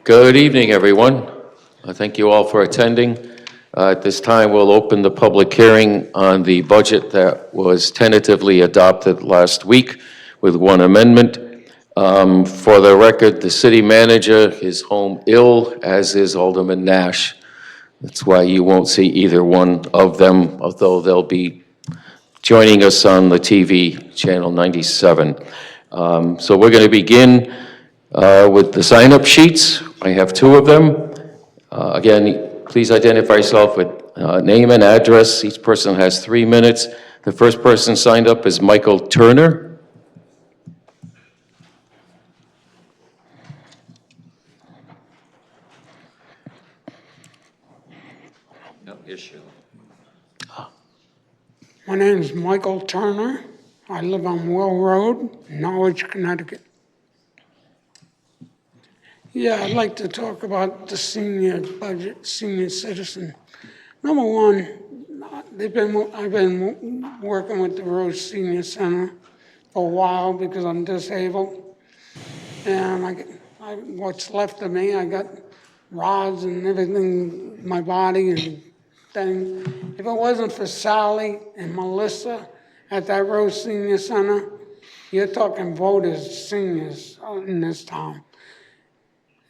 Good evening, everyone. Thank you all for attending. At this time, we'll open the public hearing on the budget that was tentatively adopted last week with one amendment. For the record, the city manager is home ill, as is Alderman Nash. That's why you won't see either one of them, although they'll be joining us on the TV, Channel 97. So we're going to begin with the sign-up sheets. I have two of them. Again, please identify yourself with name and address. Each person has 3 minutes. The first person signed up is Michael Turner. No issue. My name is Michael Turner. I live on Will Road, Norwich, Connecticut. Yeah, I'd like to talk about the senior budget, senior citizen. Number one, I've been working with the Rose Senior Center for a while because I'm disabled. And what's left of me, I got rods and everything in my body and things. If it wasn't for Sally and Melissa at that Rose Senior Center, you're talking voters, seniors in this town.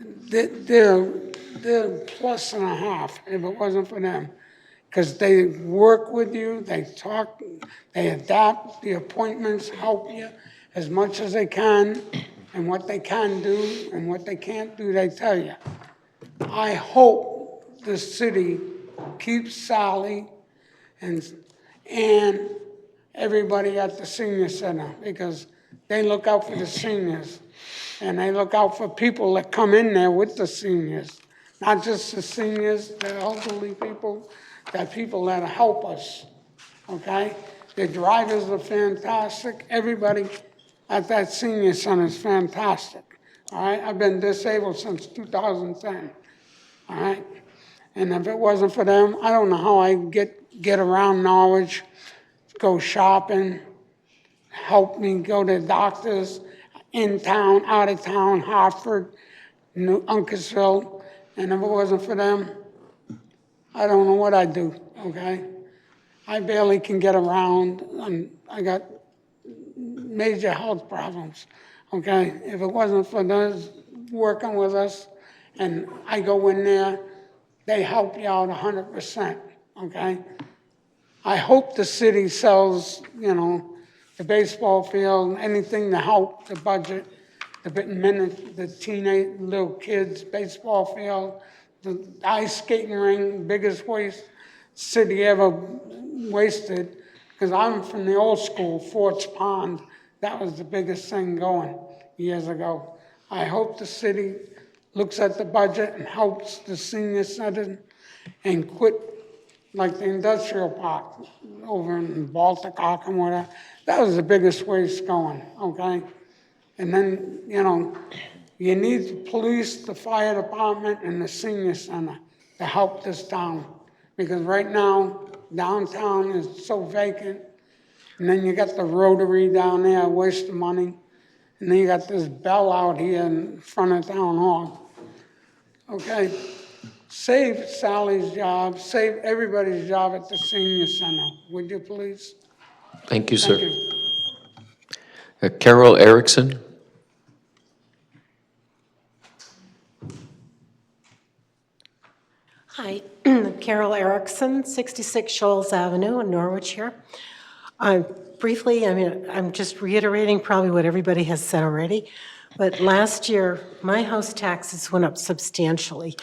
They're plus and a half if it wasn't for them. Because they work with you, they talk, they adapt the appointments, help you as much as they can, and what they can do and what they can't do, they tell you. I hope the city keeps Sally and everybody at the senior center, because they look out for the seniors. And they look out for people that come in there with the seniors, not just the seniors, the elderly people, that people that help us, okay? The drivers are fantastic. Everybody at that senior center is fantastic, all right? I've been disabled since 2010, all right? And if it wasn't for them, I don't know how I get around Norwich, go shopping, help me go to doctors, in town, out of town, Hartford, Uncasville, and if it wasn't for them, I don't know what I'd do, okay? I barely can get around, and I got major health problems, okay? If it wasn't for those working with us, and I go in there, they help you out 100%, okay? I hope the city sells, the baseball field, anything to help the budget, the teenage little kids, baseball field, the ice skating ring, biggest waste city ever wasted, because I'm from the old school, Forts Pond. That was the biggest thing going years ago. I hope the city looks at the budget and helps the senior center and quit like the industrial park over in Baltic and whatever. That was the biggest waste going, okay? And then, you need the police, the fire department, and the senior center to help this town. Because right now, downtown is so vacant. And then you got the Rotary down there, a waste of money. And then you got this bell out here in front of town hall. Okay? Save Sally's job, save everybody's job at the senior center, would you please? Thank you, sir. Thank you. Carol Erickson. Hi, Carol Erickson, 66 Shoals Avenue in Norwich here. Briefly, I'm just reiterating probably what everybody has said already, but last year, my house taxes went up substantially,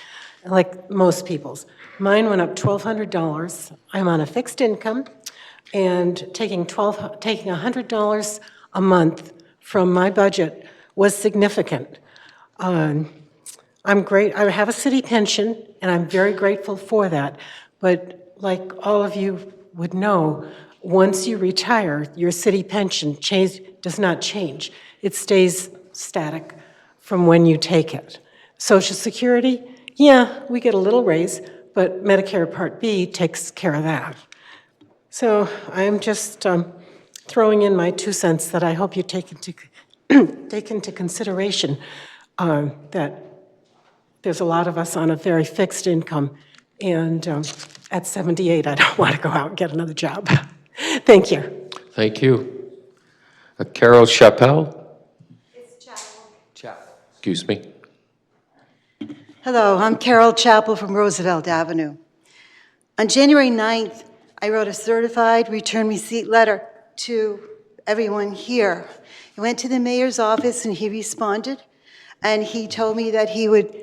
like most people's. Mine went up $1,200. I'm on a fixed income, and taking $100 a month from my budget was significant. I'm great. I have a city pension, and I'm very grateful for that. But like all of you would know, once you retire, your city pension does not change. It stays static from when you take it. Social Security, yeah, we get a little raise, but Medicare Part B takes care of that. So I'm just throwing in my 2 cents that I hope you take into consideration, that there's a lot of us on a very fixed income, and at 78, I don't want to go out and get another job. Thank you. Thank you. Carol Chappelle? It's Chapel. Excuse me. Hello, I'm Carol Chapel from Roosevelt Avenue. On January 9th, I wrote a certified return receipt letter to everyone here. I went to the mayor's office and he responded, and he told me that he would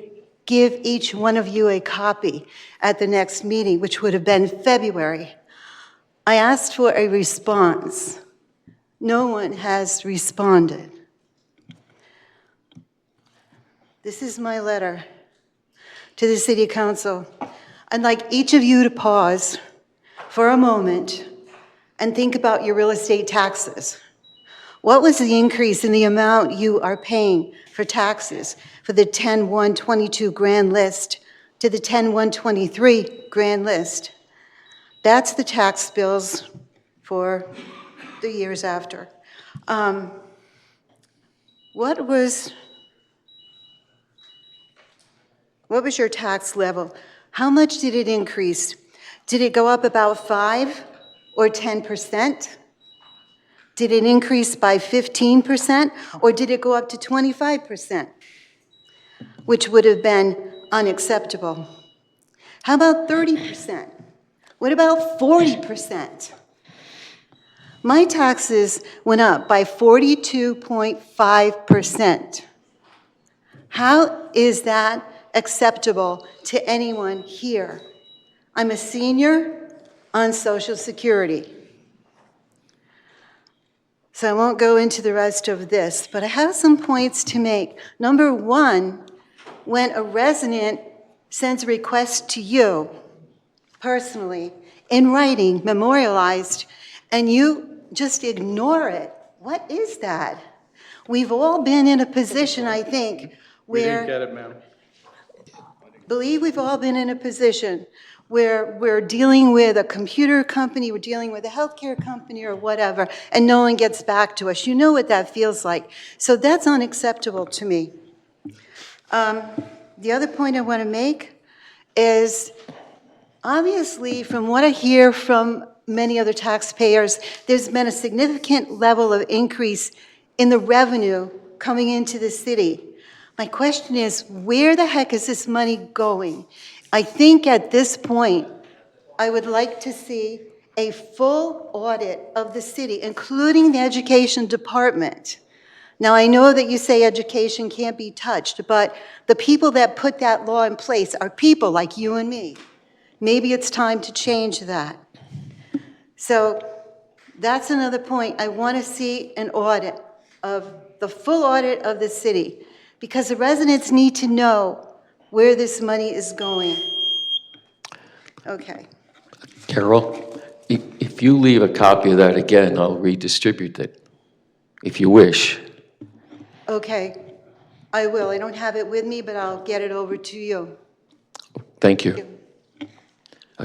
give each one of you a copy at the next meeting, which would have been February. I asked for a response. No one has responded. This is my letter to the City Council. I'd like each of you to pause for a moment and think about your real estate taxes. What was the increase in the amount you are paying for taxes for the 10-1-22 grand list to the 10-1-23 grand list? That's the tax bills for the years after. What was your tax level? How much did it increase? Did it go up about 5 or 10%? Did it increase by 15%, or did it go up to 25%, which would have been unacceptable? How about 30%? What about 40%? My taxes went up by 42.5%. How is that acceptable to anyone here? I'm a senior on Social Security. So I won't go into the rest of this, but I have some points to make. Number one, when a resident sends a request to you personally, in writing, memorialized, and you just ignore it, what is that? We've all been in a position, I think, where... We didn't get it, ma'am. Believe we've all been in a position where we're dealing with a computer company, we're dealing with a healthcare company or whatever, and no one gets back to us. You know what that feels like. So that's unacceptable to me. The other point I want to make is, obviously, from what I hear from many other taxpayers, there's been a significant level of increase in the revenue coming into the city. My question is, where the heck is this money going? I think at this point, I would like to see a full audit of the city, including the education department. Now, I know that you say education can't be touched, but the people that put that law in place are people like you and me. Maybe it's time to change that. So that's another point. I want to see an audit of the full audit of the city, because the residents need to know where this money is going. Okay. Carol, if you leave a copy of that again, I'll redistribute it, if you wish. Okay, I will. I don't have it with me, but I'll get it over to you. Thank you.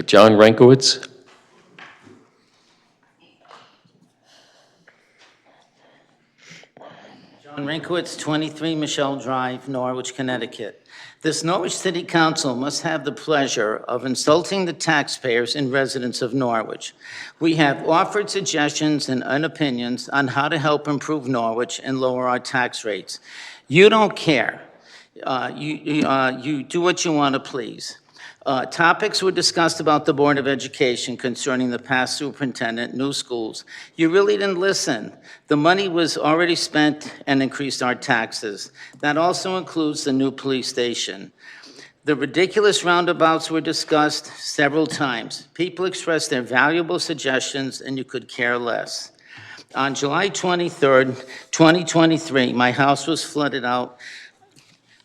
John Renkowitz? John Renkowitz, 23 Michelle Drive, Norwich, Connecticut. This Norwich City Council must have the pleasure of insulting the taxpayers and residents of Norwich. We have offered suggestions and opinions on how to help improve Norwich and lower our tax rates. You don't care. You do what you want to please. Topics were discussed about the Board of Education concerning the past superintendent, new schools. You really didn't listen. The money was already spent and increased our taxes. That also includes the new police station. The ridiculous roundabouts were discussed several times. People expressed their valuable suggestions, and you could care less. On July 23rd, 2023, my house was flooded out.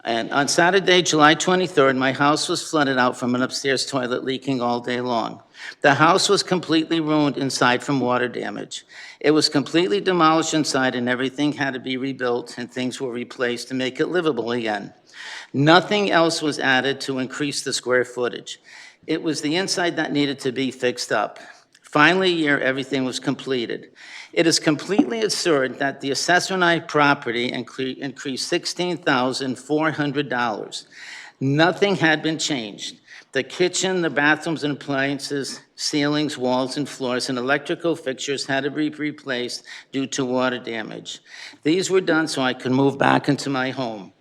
And on Saturday, July 23rd, my house was flooded out from an upstairs toilet leaking all day long. The house was completely ruined inside from water damage. It was completely demolished inside, and everything had to be rebuilt and things were replaced to make it livable again. Nothing else was added to increase the square footage. It was the inside that needed to be fixed up. Finally, a year, everything was completed. It is completely absurd that the assessment on property increased $16,400. Nothing had been changed. The kitchen, the bathrooms and appliances, ceilings, walls, and floors, and electrical fixtures had to be replaced due to water damage. These were done so I could move back into my home.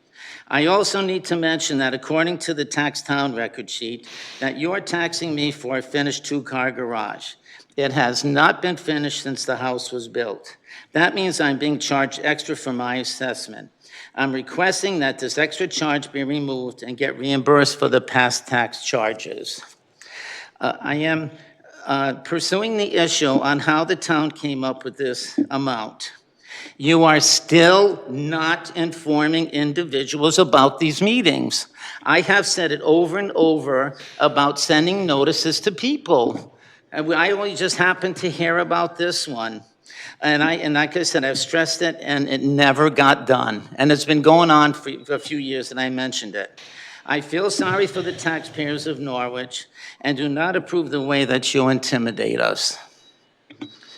I also need to mention that according to the tax town record sheet, that you're taxing me for a finished two-car garage. It has not been finished since the house was built. That means I'm being charged extra for my assessment. I'm requesting that this extra charge be removed and get reimbursed for the past tax charges. I am pursuing the issue on how the town came up with this amount. You are still not informing individuals about these meetings. I have said it over and over about sending notices to people. And I only just happened to hear about this one. And like I said, I've stressed it, and it never got done. And it's been going on for a few years, and I mentioned it. I feel sorry for the taxpayers of Norwich and do not approve the way that you intimidate us.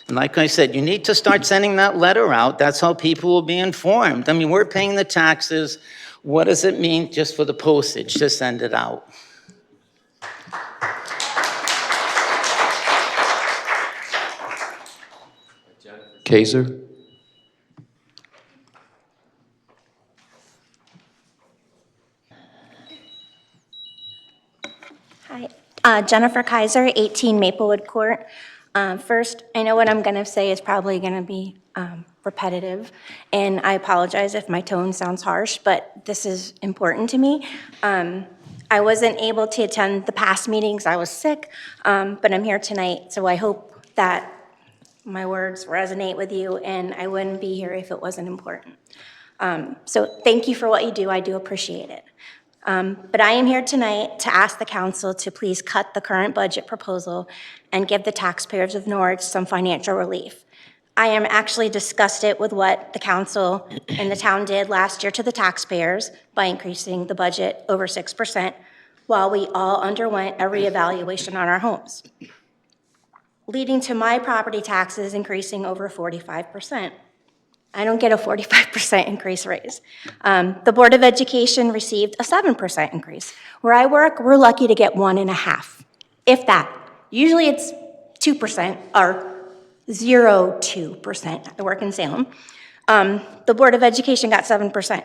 And like I said, you need to start sending that letter out. That's how people will be informed. I mean, we're paying the taxes. What does it mean just for the postage to send it out? Kaiser? Hi, Jennifer Kaiser, 18 Maplewood Court. First, I know what I'm going to say is probably going to be repetitive, and I apologize if my tone sounds harsh, but this is important to me. I wasn't able to attend the past meetings. I was sick, but I'm here tonight, so I hope that my words resonate with you, and I wouldn't be here if it wasn't important. So thank you for what you do. I do appreciate it. But I am here tonight to ask the council to please cut the current budget proposal and give the taxpayers of Norwich some financial relief. I am actually disgusted with what the council and the town did last year to the taxpayers by increasing the budget over 6% while we all underwent a reevaluation on our homes, leading to my property taxes increasing over 45%. I don't get a 45% increase raise. The Board of Education received a 7% increase. Where I work, we're lucky to get 1.5%, if that. Usually it's 2% or 0.2%. I work in Salem. The Board of Education got 7%.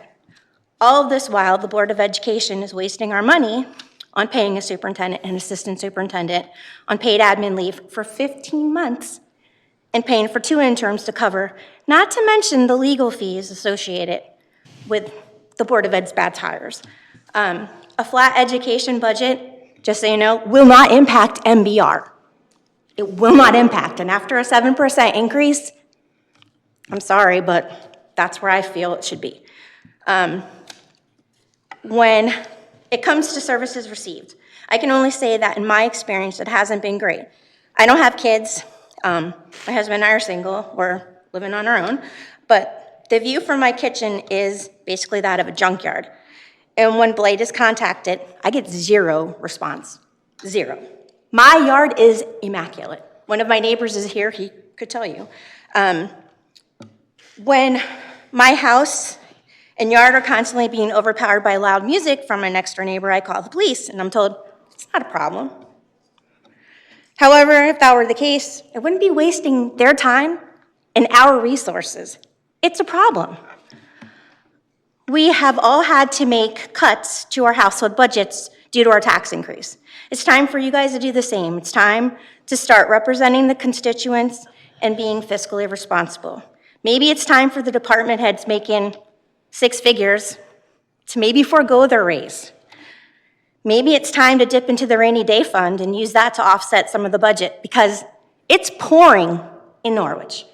All of this while the Board of Education is wasting our money on paying a superintendent and assistant superintendent on paid admin leave for 15 months and paying for 2 interns to cover, not to mention the legal fees associated with the Board of Ed's bad hires. A flat education budget, just so you know, will not impact MBR. It will not impact, and after a 7% increase, I'm sorry, but that's where I feel it should be. When it comes to services received, I can only say that in my experience, it hasn't been great. I don't have kids. My husband and I are single. We're living on our own. But the view from my kitchen is basically that of a junkyard. And when Blade is contacted, I get 0 response. 0. My yard is immaculate. One of my neighbors is here. He could tell you. When my house and yard are constantly being overpowered by loud music from my next door neighbor, I call the police, and I'm told, it's not a problem. However, if that were the case, I wouldn't be wasting their time and our resources. It's a problem. We have all had to make cuts to our household budgets due to our tax increase. It's time for you guys to do the same. It's time to start representing the constituents and being fiscally responsible. Maybe it's time for the department heads making 6 figures to maybe forego their raise. Maybe it's time to dip into the rainy day fund and use that to offset some of the budget because it's pouring in Norwich.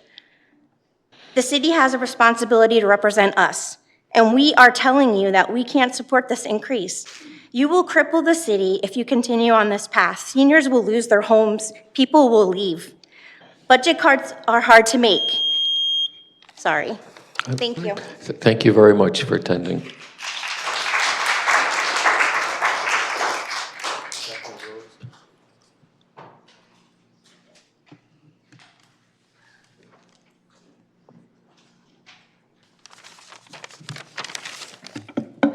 The city has a responsibility to represent us, and we are telling you that we can't support this increase. You will cripple the city if you continue on this path. Seniors will lose their homes. People will leave. Budget cuts are hard to make. Sorry. Thank you. Thank you very much for attending.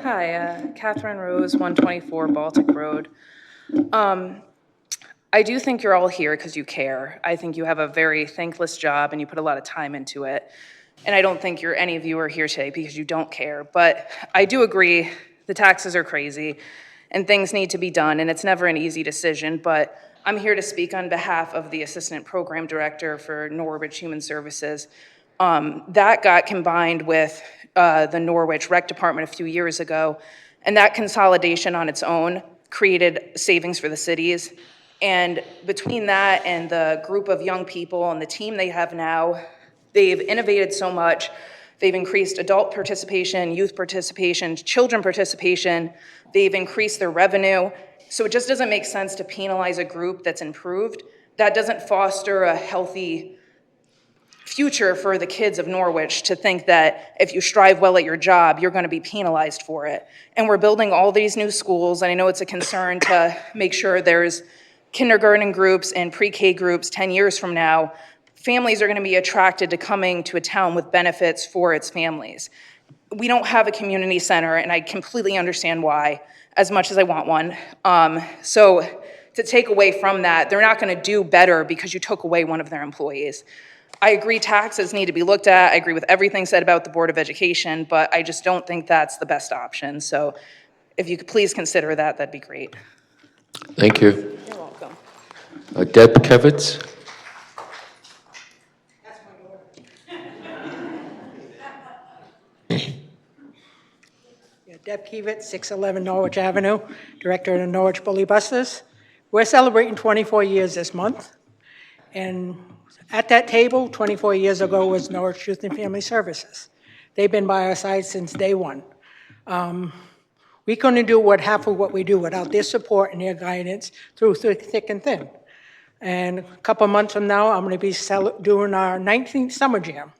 Hi, Catherine Rose, 124 Baltic Road. I do think you're all here because you care. I think you have a very thankless job and you put a lot of time into it. And I don't think any of you are here today because you don't care. But I do agree the taxes are crazy and things need to be done, and it's never an easy decision. But I'm here to speak on behalf of the Assistant Program Director for Norwich Human Services. That got combined with the Norwich Rec Department a few years ago, and that consolidation on its own created savings for the cities. And between that and the group of young people and the team they have now, they've innovated so much. They've increased adult participation, youth participation, children participation. They've increased their revenue. So it just doesn't make sense to penalize a group that's improved. That doesn't foster a healthy future for the kids of Norwich to think that if you strive well at your job, you're going to be penalized for it. And we're building all these new schools, and I know it's a concern to make sure there's kindergarten groups and pre-K groups 10 years from now. Families are going to be attracted to coming to a town with benefits for its families. We don't have a community center, and I completely understand why, as much as I want one. So to take away from that, they're not going to do better because you took away one of their employees. I agree taxes need to be looked at. I agree with everything said about the Board of Education, but I just don't think that's the best option. So if you could please consider that, that'd be great. Thank you. You're welcome. Deb Kevitz? Yeah, Deb Kevitz, 611 Norwich Avenue, Director of the Norwich Bully Buses. We're celebrating 24 years this month, and at that table, 24 years ago, was Norwich Youth and Family Services. They've been by our side since day one. We couldn't do half of what we do without their support and their guidance through thick and thin. And a couple months from now, I'm going to be doing our 19th Summer Jam.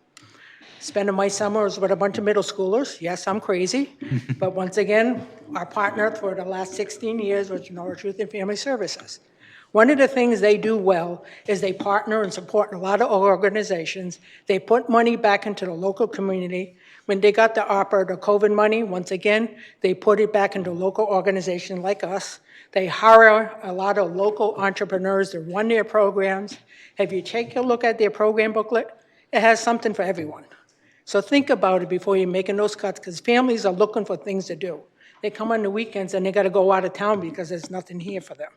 Spending my summers with a bunch of middle schoolers. Yes, I'm crazy. But once again, our partner for the last 16 years was Norwich Youth and Family Services. One of the things they do well is they partner and support a lot of organizations. They put money back into the local community. When they got the ARPA, the COVID money, once again, they put it back into local organizations like us. They hire a lot of local entrepreneurs to run their programs. If you take a look at their program booklet, it has something for everyone. So think about it before you're making those cuts, because families are looking for things to do. They come on the weekends and they got to go out of town because there's nothing here for them.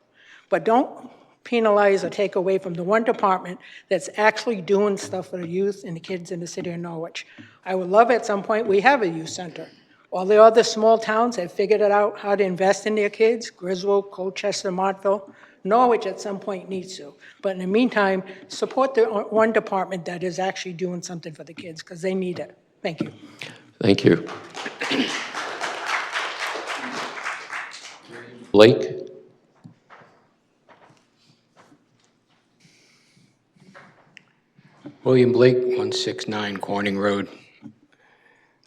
But don't penalize or take away from the one department that's actually doing stuff for the youth and the kids in the city of Norwich. I would love at some point we have a youth center. All the other small towns have figured it out how to invest in their kids, Griswold, Colchester, Montville. Norwich at some point needs to. But in the meantime, support the one department that is actually doing something for the kids because they need it. Thank you. Thank you. Blake? William Blake, 169 Corning Road.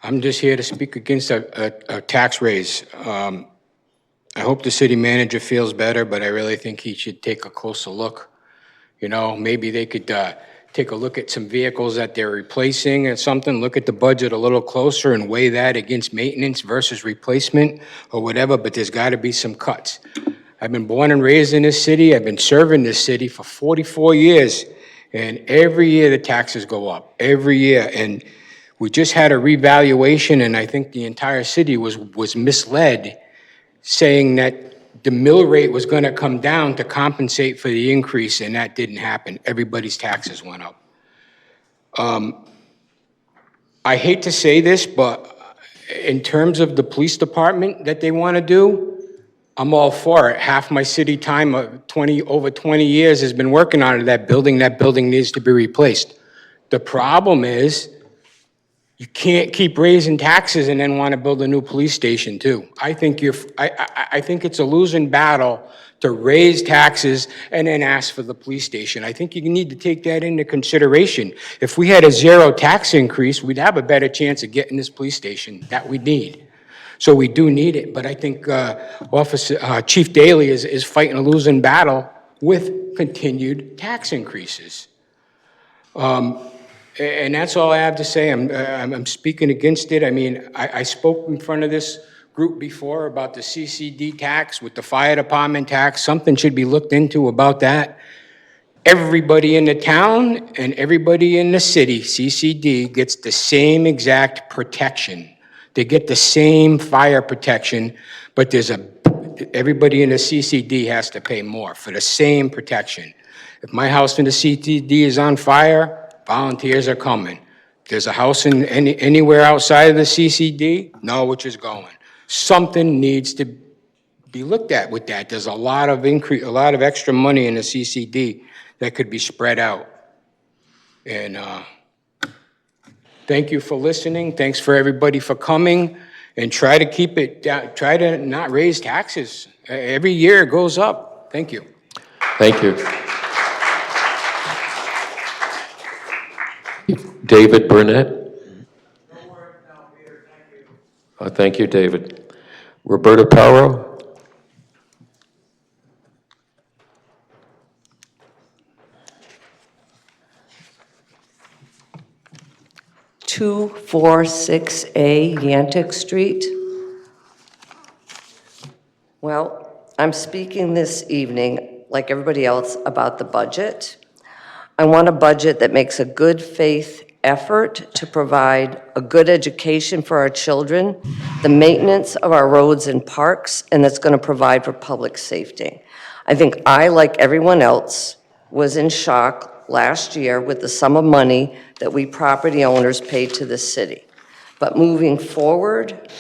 I'm just here to speak against a tax raise. I hope the city manager feels better, but I really think he should take a closer look. You know, maybe they could take a look at some vehicles that they're replacing or something, look at the budget a little closer and weigh that against maintenance versus replacement or whatever, but there's got to be some cuts. I've been born and raised in this city. I've been serving this city for 44 years. And every year the taxes go up, every year. And we just had a revaluation, and I think the entire city was misled, saying that the mill rate was going to come down to compensate for the increase, and that didn't happen. Everybody's taxes went up. I hate to say this, but in terms of the police department that they want to do, I'm all for it. Half my city time, over 20 years, has been working on it. That building needs to be replaced. The problem is, you can't keep raising taxes and then want to build a new police station too. I think it's a losing battle to raise taxes and then ask for the police station. I think you need to take that into consideration. If we had a zero tax increase, we'd have a better chance of getting this police station that we need. So we do need it, but I think Chief Daley is fighting a losing battle with continued tax increases. And that's all I have to say. I'm speaking against it. I mean, I spoke in front of this group before about the CCD tax with the fire department tax. Something should be looked into about that. Everybody in the town and everybody in the city, CCD, gets the same exact protection. They get the same fire protection, but everybody in the CCD has to pay more for the same protection. If my house in the CCD is on fire, volunteers are coming. If there's a house anywhere outside of the CCD, Norwich is going. Something needs to be looked at with that. There's a lot of extra money in the CCD that could be spread out. And thank you for listening. Thanks for everybody for coming. And try to keep it down. Try to not raise taxes. Every year it goes up. Thank you. Thank you. David Burnett? Thank you, David. Roberta Paro? Two 246A Yantic Street. Well, I'm speaking this evening, like everybody else, about the budget. I want a budget that makes a good faith effort to provide a good education for our children, the maintenance of our roads and parks, and that's going to provide for public safety. I think I, like everyone else, was in shock last year with the sum of money that we property owners paid to the city. But moving forward,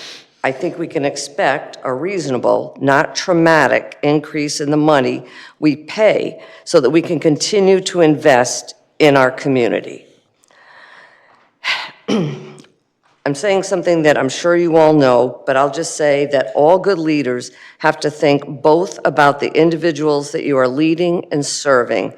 I think we can expect a reasonable, not traumatic increase in the money we pay so that we can continue to invest in our community. I'm saying something that I'm sure you all know, but I'll just say that all good leaders have to think both about the individuals that you are leading and serving,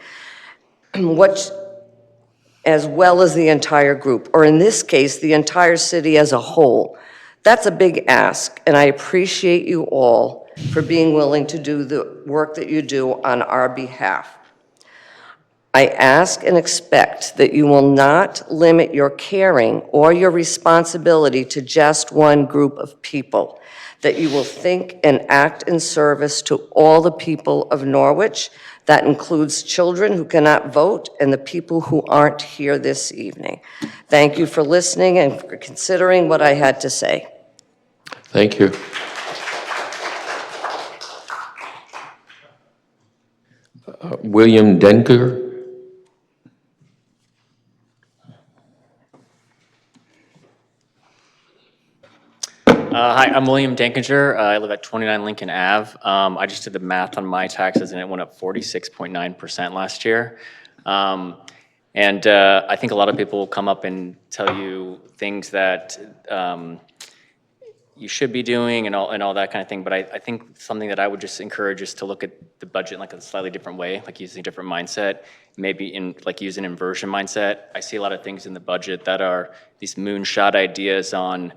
as well as the entire group, or in this case, the entire city as a whole. That's a big ask, and I appreciate you all for being willing to do the work that you do on our behalf. I ask and expect that you will not limit your caring or your responsibility to just one group of people, that you will think and act in service to all the people of Norwich. That includes children who cannot vote and the people who aren't here this evening. Thank you for listening and for considering what I had to say. Thank you. William Denker? Hi, I'm William Dankinger. I live at 29 Lincoln Ave. I just did the math on my taxes and it went up 46.9% last year. I think a lot of people will come up and tell you things that you should be doing and all that kind of thing. But I think something that I would just encourage is to look at the budget in like a slightly different way, like using a different mindset, maybe use an inversion mindset. I see a lot of things in the budget that are these moonshot ideas on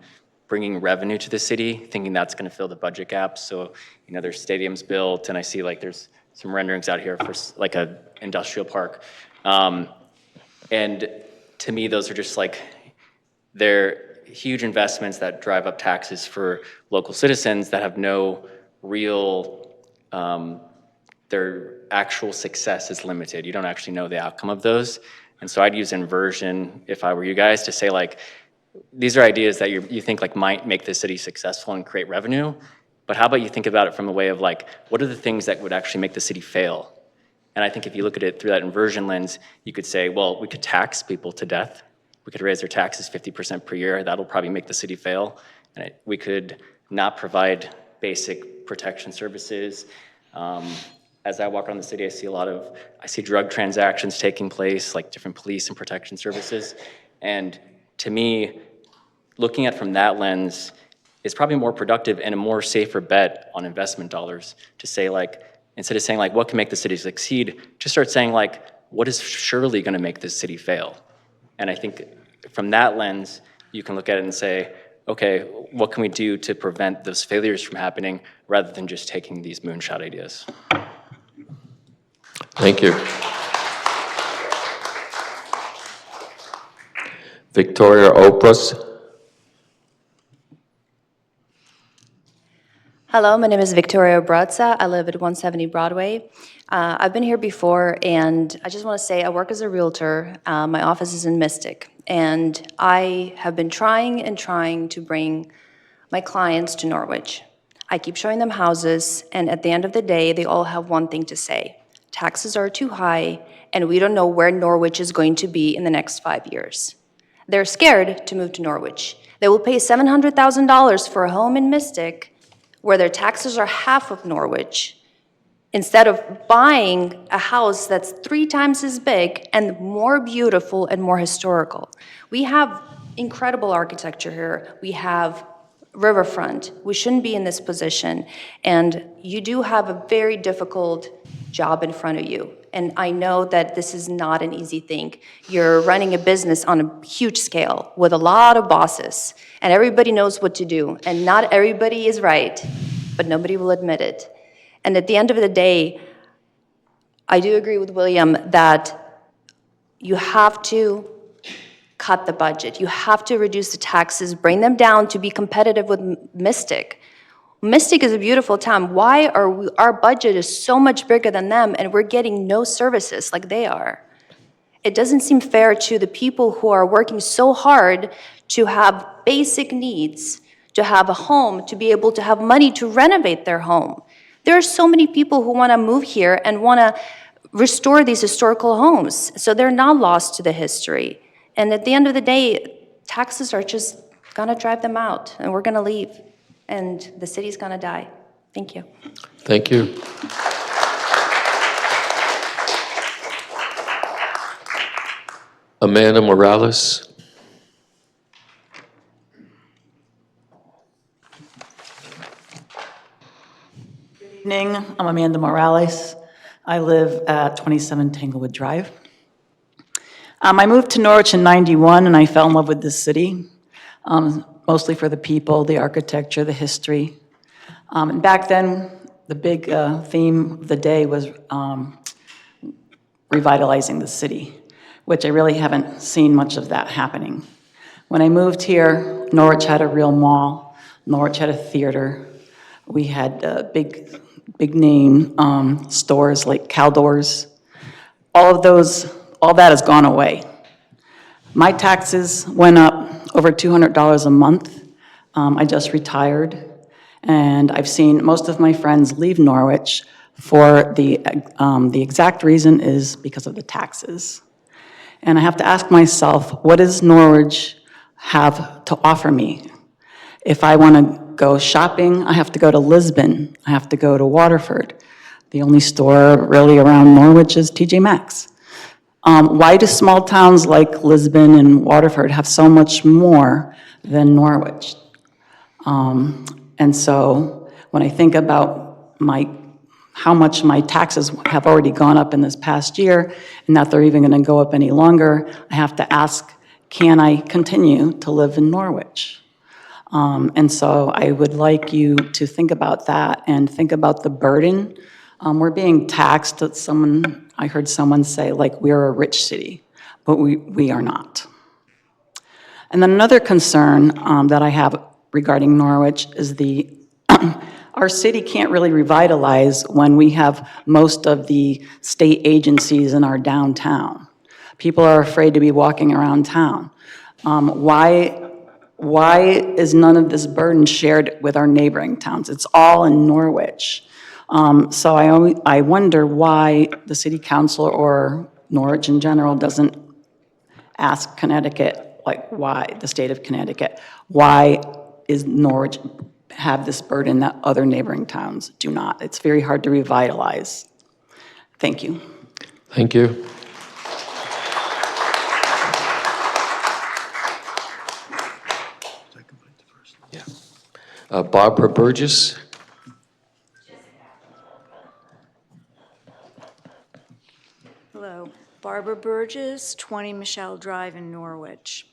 bringing revenue to the city, thinking that's going to fill the budget gaps. So, there's stadiums built, and I see like there's some renderings out here for like a industrial park. And to me, those are just like, they're huge investments that drive up taxes for local citizens that have no real, their actual success is limited. You don't actually know the outcome of those. And so I'd use inversion if I were you guys to say like, these are ideas that you think like might make the city successful and create revenue, but how about you think about it from a way of like, what are the things that would actually make the city fail? And I think if you look at it through that inversion lens, you could say, well, we could tax people to death. We could raise their taxes 50% per year. That'll probably make the city fail. And we could not provide basic protection services. As I walk around the city, I see drug transactions taking place, like different police and protection services. And to me, looking at it from that lens is probably more productive and a more safer bet on investment dollars to say like, instead of saying like, what can make the city succeed, just start saying like, what is surely gonna make this city fail? And I think from that lens, you can look at it and say, okay, what can we do to prevent those failures from happening rather than just taking these moonshot ideas? Thank you. Victoria Opras? Hello, my name is Victoria Bratza. I live at 170 Broadway. I've been here before, and I just want to say I work as a realtor. My office is in Mystic, and I have been trying and trying to bring my clients to Norwich. I keep showing them houses, and at the end of the day, they all have one thing to say. Taxes are too high, and we don't know where Norwich is going to be in the next 5 years. They're scared to move to Norwich. They will pay $700,000 for a home in Mystic, where their taxes are half of Norwich, instead of buying a house that's 3 times as big and more beautiful and more historical. We have incredible architecture here. We have riverfront. We shouldn't be in this position. And you do have a very difficult job in front of you. And I know that this is not an easy thing. You're running a business on a huge scale with a lot of bosses, and everybody knows what to do. And not everybody is right, but nobody will admit it. And at the end of the day, I do agree with William that you have to cut the budget. You have to reduce the taxes, bring them down to be competitive with Mystic. Mystic is a beautiful town. Why are our budget is so much bigger than them and we're getting no services like they are? It doesn't seem fair to the people who are working so hard to have basic needs, to have a home, to be able to have money to renovate their home. There are so many people who want to move here and want to restore these historical homes, so they're not lost to the history. And at the end of the day, taxes are just going to drive them out, and we're going to leave, and the city's going to die. Thank you. Thank you. Amanda Morales. Good evening. I'm Amanda Morales. I live at 27 Tanglewood Drive. I moved to Norwich in '91, and I fell in love with this city, mostly for the people, the architecture, the history. And back then, the big theme of the day was revitalizing the city, which I really haven't seen much of that happening. When I moved here, Norwich had a real mall. Norwich had a theater. We had big name stores like Caldor's. All that has gone away. My taxes went up over $200 a month. I just retired, and I've seen most of my friends leave Norwich for the exact reason is because of the taxes. And I have to ask myself, what does Norwich have to offer me? If I want to go shopping, I have to go to Lisbon. I have to go to Waterford. The only store really around Norwich is TJ Maxx. Why do small towns like Lisbon and Waterford have so much more than Norwich? And so when I think about how much my taxes have already gone up in this past year, and that they're even going to go up any longer, I have to ask, can I continue to live in Norwich? And so I would like you to think about that and think about the burden. We're being taxed. I heard someone say, like, we're a rich city, but we are not. And then another concern that I have regarding Norwich is our city can't really revitalize when we have most of the state agencies in our downtown. People are afraid to be walking around town. Why is none of this burden shared with our neighboring towns? It's all in Norwich. So I wonder why the city council or Norwich in general doesn't ask Connecticut, like why, the state of Connecticut, why is Norwich have this burden that other neighboring towns do not? It's very hard to revitalize. Thank you. Thank you. Barbara Burgess. Hello, Barbara Burgess, 20 Michelle Drive in Norwich.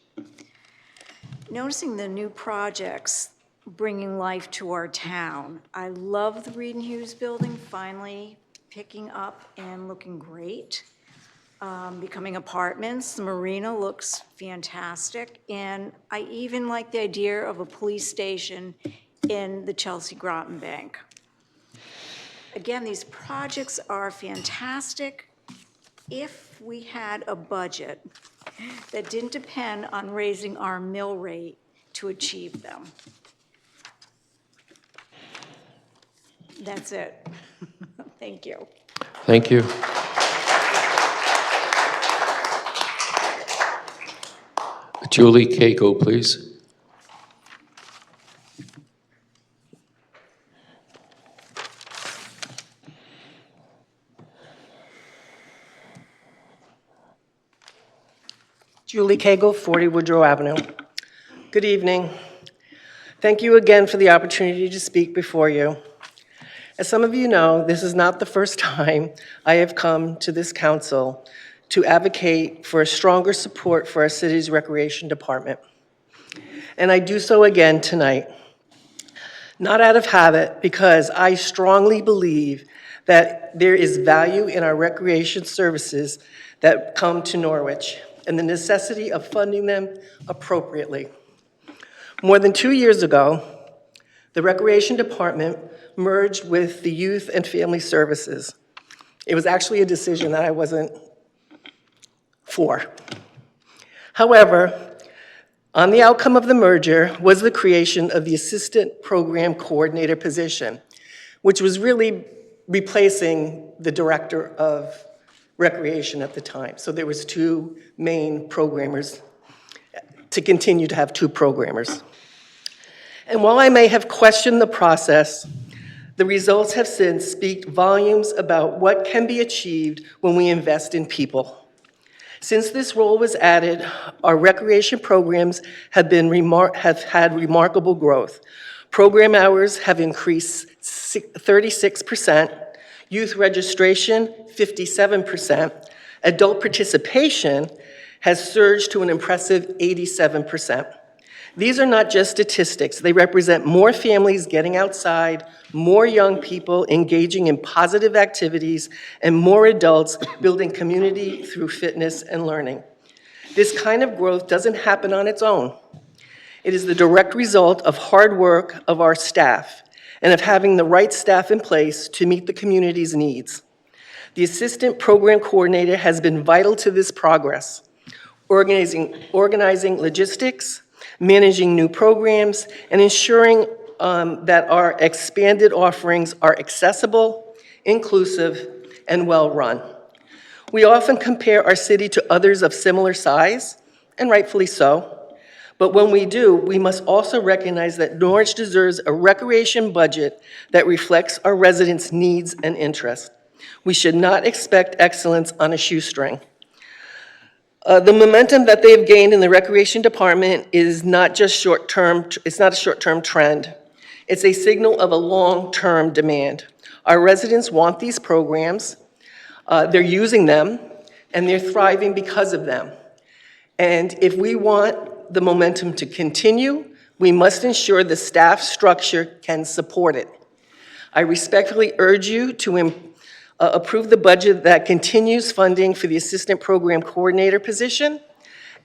Noticing the new projects bringing life to our town. I love the Reed and Hughes building finally picking up and looking great. Becoming apartments, the marina looks fantastic, and I even like the idea of a police station in the Chelsea Groton Bank. Again, these projects are fantastic if we had a budget that didn't depend on raising our mill rate to achieve them. That's it. Thank you. Thank you. Julie Keiko, please. Julie Cagle, 40 Woodrow Avenue. Good evening. Thank you again for the opportunity to speak before you. As some of you know, this is not the first time I have come to this council to advocate for a stronger support for our city's recreation department. And I do so again tonight. Not out of habit, because I strongly believe that there is value in our recreation services that come to Norwich and the necessity of funding them appropriately. More than 2 years ago, the Recreation Department merged with the Youth and Family Services. It was actually a decision that I wasn't for. However, on the outcome of the merger was the creation of the Assistant Program Coordinator position, which was really replacing the Director of Recreation at the time. So there was two main programmers, to continue to have two programmers. And while I may have questioned the process, the results have since speak volumes about what can be achieved when we invest in people. Since this role was added, our recreation programs have had remarkable growth. Program hours have increased 36%, youth registration 57%, adult participation has surged to an impressive 87%. These are not just statistics. They represent more families getting outside, more young people engaging in positive activities, and more adults building community through fitness and learning. This kind of growth doesn't happen on its own. It is the direct result of hard work of our staff and of having the right staff in place to meet the community's needs. The Assistant Program Coordinator has been vital to this progress, organizing logistics, managing new programs, and ensuring that our expanded offerings are accessible, inclusive, and well-run. We often compare our city to others of similar size, and rightfully so. But when we do, we must also recognize that Norwich deserves a recreation budget that reflects our residents' needs and interests. We should not expect excellence on a shoestring. The momentum that they've gained in the recreation department is not just short-term, it's not a short-term trend. It's a signal of a long-term demand. Our residents want these programs, they're using them, and they're thriving because of them. And if we want the momentum to continue, we must ensure the staff structure can support it. I respectfully urge you to approve the budget that continues funding for the Assistant Program Coordinator position,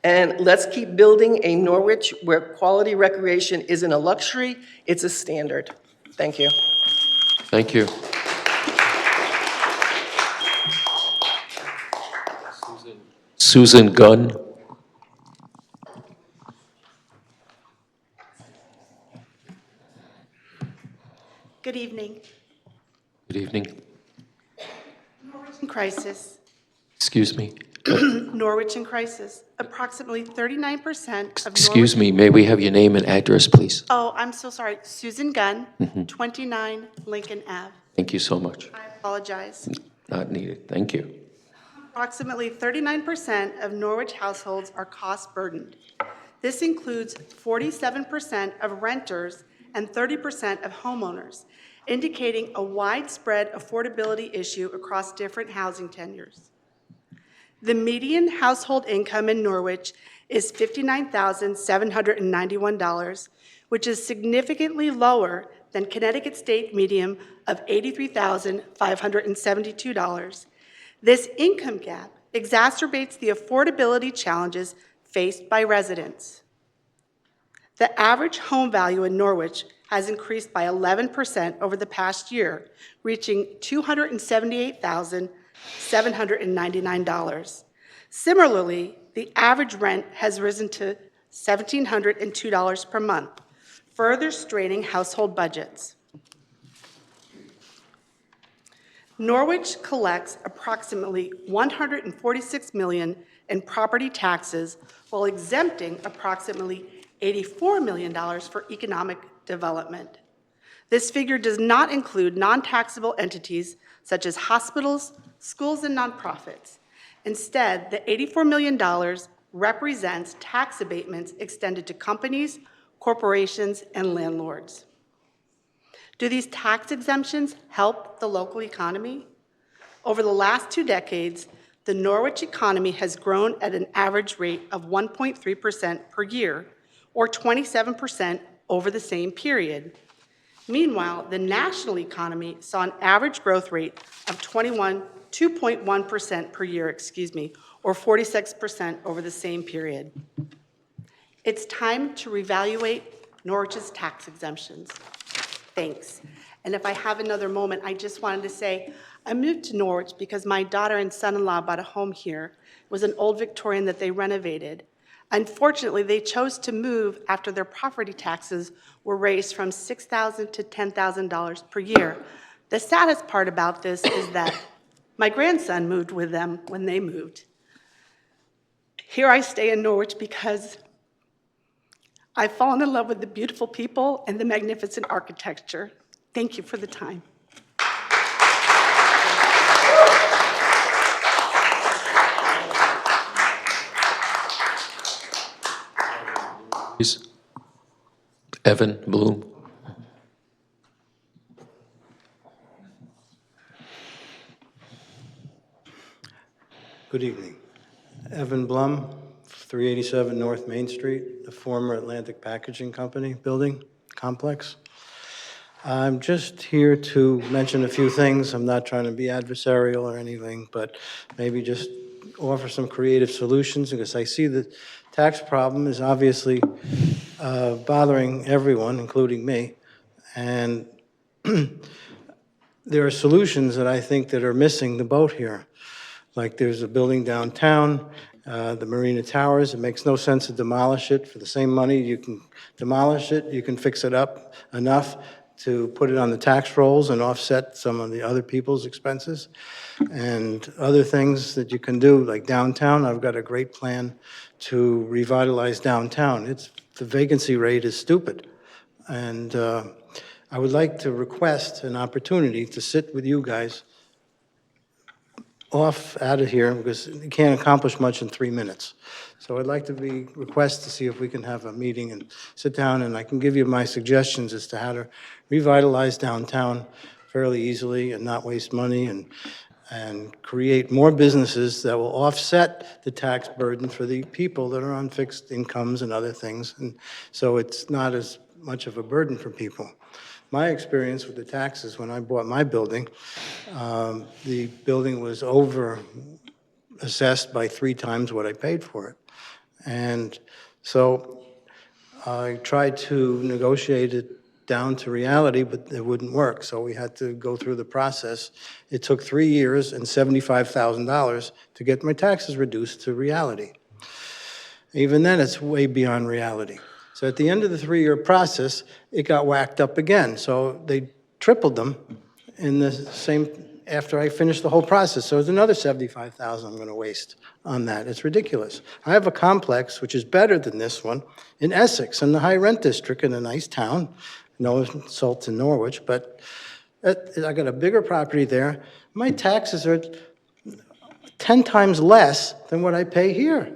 and let's keep building a Norwich where quality recreation isn't a luxury, it's a standard. Thank you. Thank you. Susan Gunn. Good evening. Good evening. Norwich in crisis. Excuse me. Norwich in crisis. Approximately 39% of Excuse Norwich... me, may we have your name and address, please? Oh, I'm so sorry. Susan Gunn, 29 Lincoln Ave. Thank you so much. I apologize. Not needed. Thank you. Approximately 39% of Norwich households are cost burdened. This includes 47% of renters and 30% of homeowners, indicating a widespread affordability issue across different housing tenures. The median household income in Norwich is $59,791, which is significantly lower than Connecticut state median of $83,572. This income gap exacerbates the affordability challenges faced by residents. The average home value in Norwich has increased by 11% over the past year, reaching $278,799. Similarly, the average rent has risen to $1,702 per month, further straining household budgets. Norwich collects approximately $146 million in property taxes while exempting approximately $84 million for economic development. This figure does not include non-taxable entities such as hospitals, schools, and nonprofits. Instead, the $84 million represents tax abatements extended to companies, corporations, and landlords. Do these tax exemptions help the local economy? Over the last 2 decades, the Norwich economy has grown at an average rate of 1.3% per year, or 27% over the same period. Meanwhile, the national economy saw an average growth rate of 2.1% per year, or 46% over the same period. It's time to reevaluate Norwich's tax exemptions. Thanks. And if I have another moment, I just wanted to say, I moved to Norwich because my daughter and son-in-law bought a home here. It was an old Victorian that they renovated. Unfortunately, they chose to move after their property taxes were raised from $6,000 to $10,000 per year. The saddest part about this is that my grandson moved with them when they moved. Here I stay in Norwich because I've fallen in love with the beautiful people and the magnificent architecture. Thank you for the time. Please. Evan Bloom. Good evening. Evan Blum, 387 North Main Street, the former Atlantic Packaging Company building complex. I'm just here to mention a few things. I'm not trying to be adversarial or anything, but maybe just offer some creative solutions, because I see the tax problem is obviously bothering everyone, including me. And there are solutions that I think that are missing the boat here. Like there's a building downtown, the Marina Towers. It makes no sense to demolish it. For the same money, you can demolish it, you can fix it up enough to put it on the tax rolls and offset some of the other people's expenses. And other things that you can do, like downtown, I've got a great plan to revitalize downtown. The vacancy rate is stupid. And I would like to request an opportunity to sit with you guys out of here, because you can't accomplish much in 3 minutes. So I'd like to request to see if we can have a meeting and sit down, and I can give you my suggestions as to how to revitalize downtown fairly easily and not waste money, and create more businesses that will offset the tax burden for the people that are on fixed incomes and other things, and so it's not as much of a burden for people. My experience with the taxes, when I bought my building, the building was over-assessed by 3 times what I paid for it. And so I tried to negotiate it down to reality, but it wouldn't work, so we had to go through the process. It took 3 years and $75,000 to get my taxes reduced to reality. Even then, it's way beyond reality. So at the end of the 3-year process, it got whacked up again. So they tripled them in the same, after I finished the whole process. So it's another $75,000 I'm going to waste on that. It's ridiculous. I have a complex, which is better than this one, in Essex, in the high rent district, in a nice town. No insult to Norwich, but I got a bigger property there. My taxes are 10 times less than what I pay here.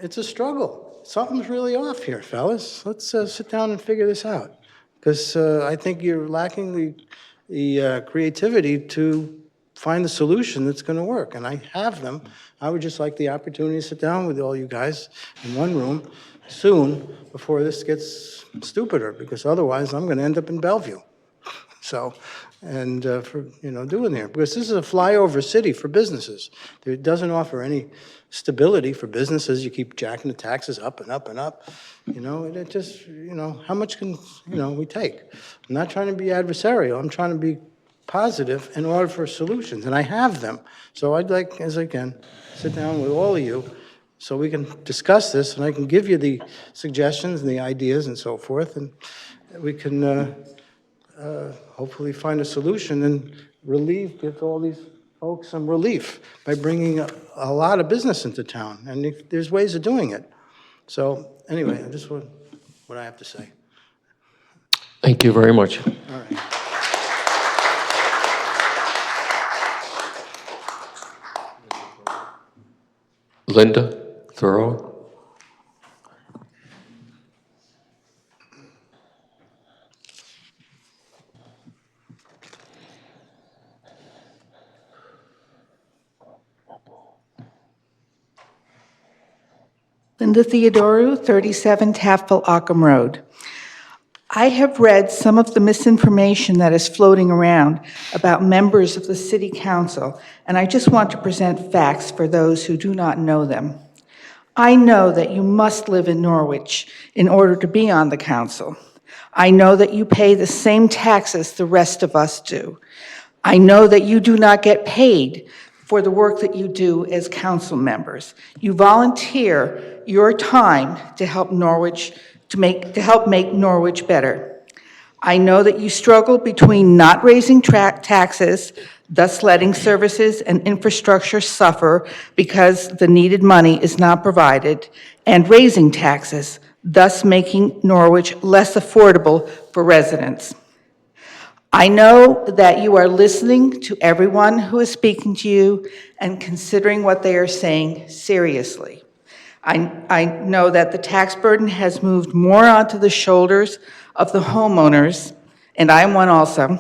It's a struggle. Something's really off here, fellas. Let's sit down and figure this out, because I think you're lacking the creativity to find the solution that's going to work, and I have them. I would just like the opportunity to sit down with all you guys in one room soon before this gets stupider, because otherwise I'm going to end up in Bellevue. So and for, doing there. Because this is a flyover city for businesses. It doesn't offer any stability for businesses. You keep jacking the taxes up and up and up, and it just, how much can, we take? I'm not trying to be adversarial. I'm trying to be positive in order for solutions, and I have them. So I'd like, as I can, sit down with all of you so we can discuss this, and I can give you the suggestions and the ideas and so forth, and we can hopefully find a solution and give all these folks some relief by bringing a lot of business into town, and there's ways of doing it. So anyway, this is what I have to say. Thank you very much. All right. Linda Thoreau. Linda Theodoru, 37 Taftville Ockham Road. I have read some of the misinformation that is floating around about members of the City Council, and I just want to present facts for those who do not know them. I know that you must live in Norwich in order to be on the council. I know that you pay the same taxes the rest of us do. I know that you do not get paid for the work that you do as council members. You volunteer your time to help make Norwich better. I know that you struggle between not raising taxes, thus letting services and infrastructure suffer because the needed money is not provided, and raising taxes, thus making Norwich less affordable for residents. I know that you are listening to everyone who is speaking to you and considering what they are saying seriously. I know that the tax burden has moved more onto the shoulders of the homeowners, and I am one also,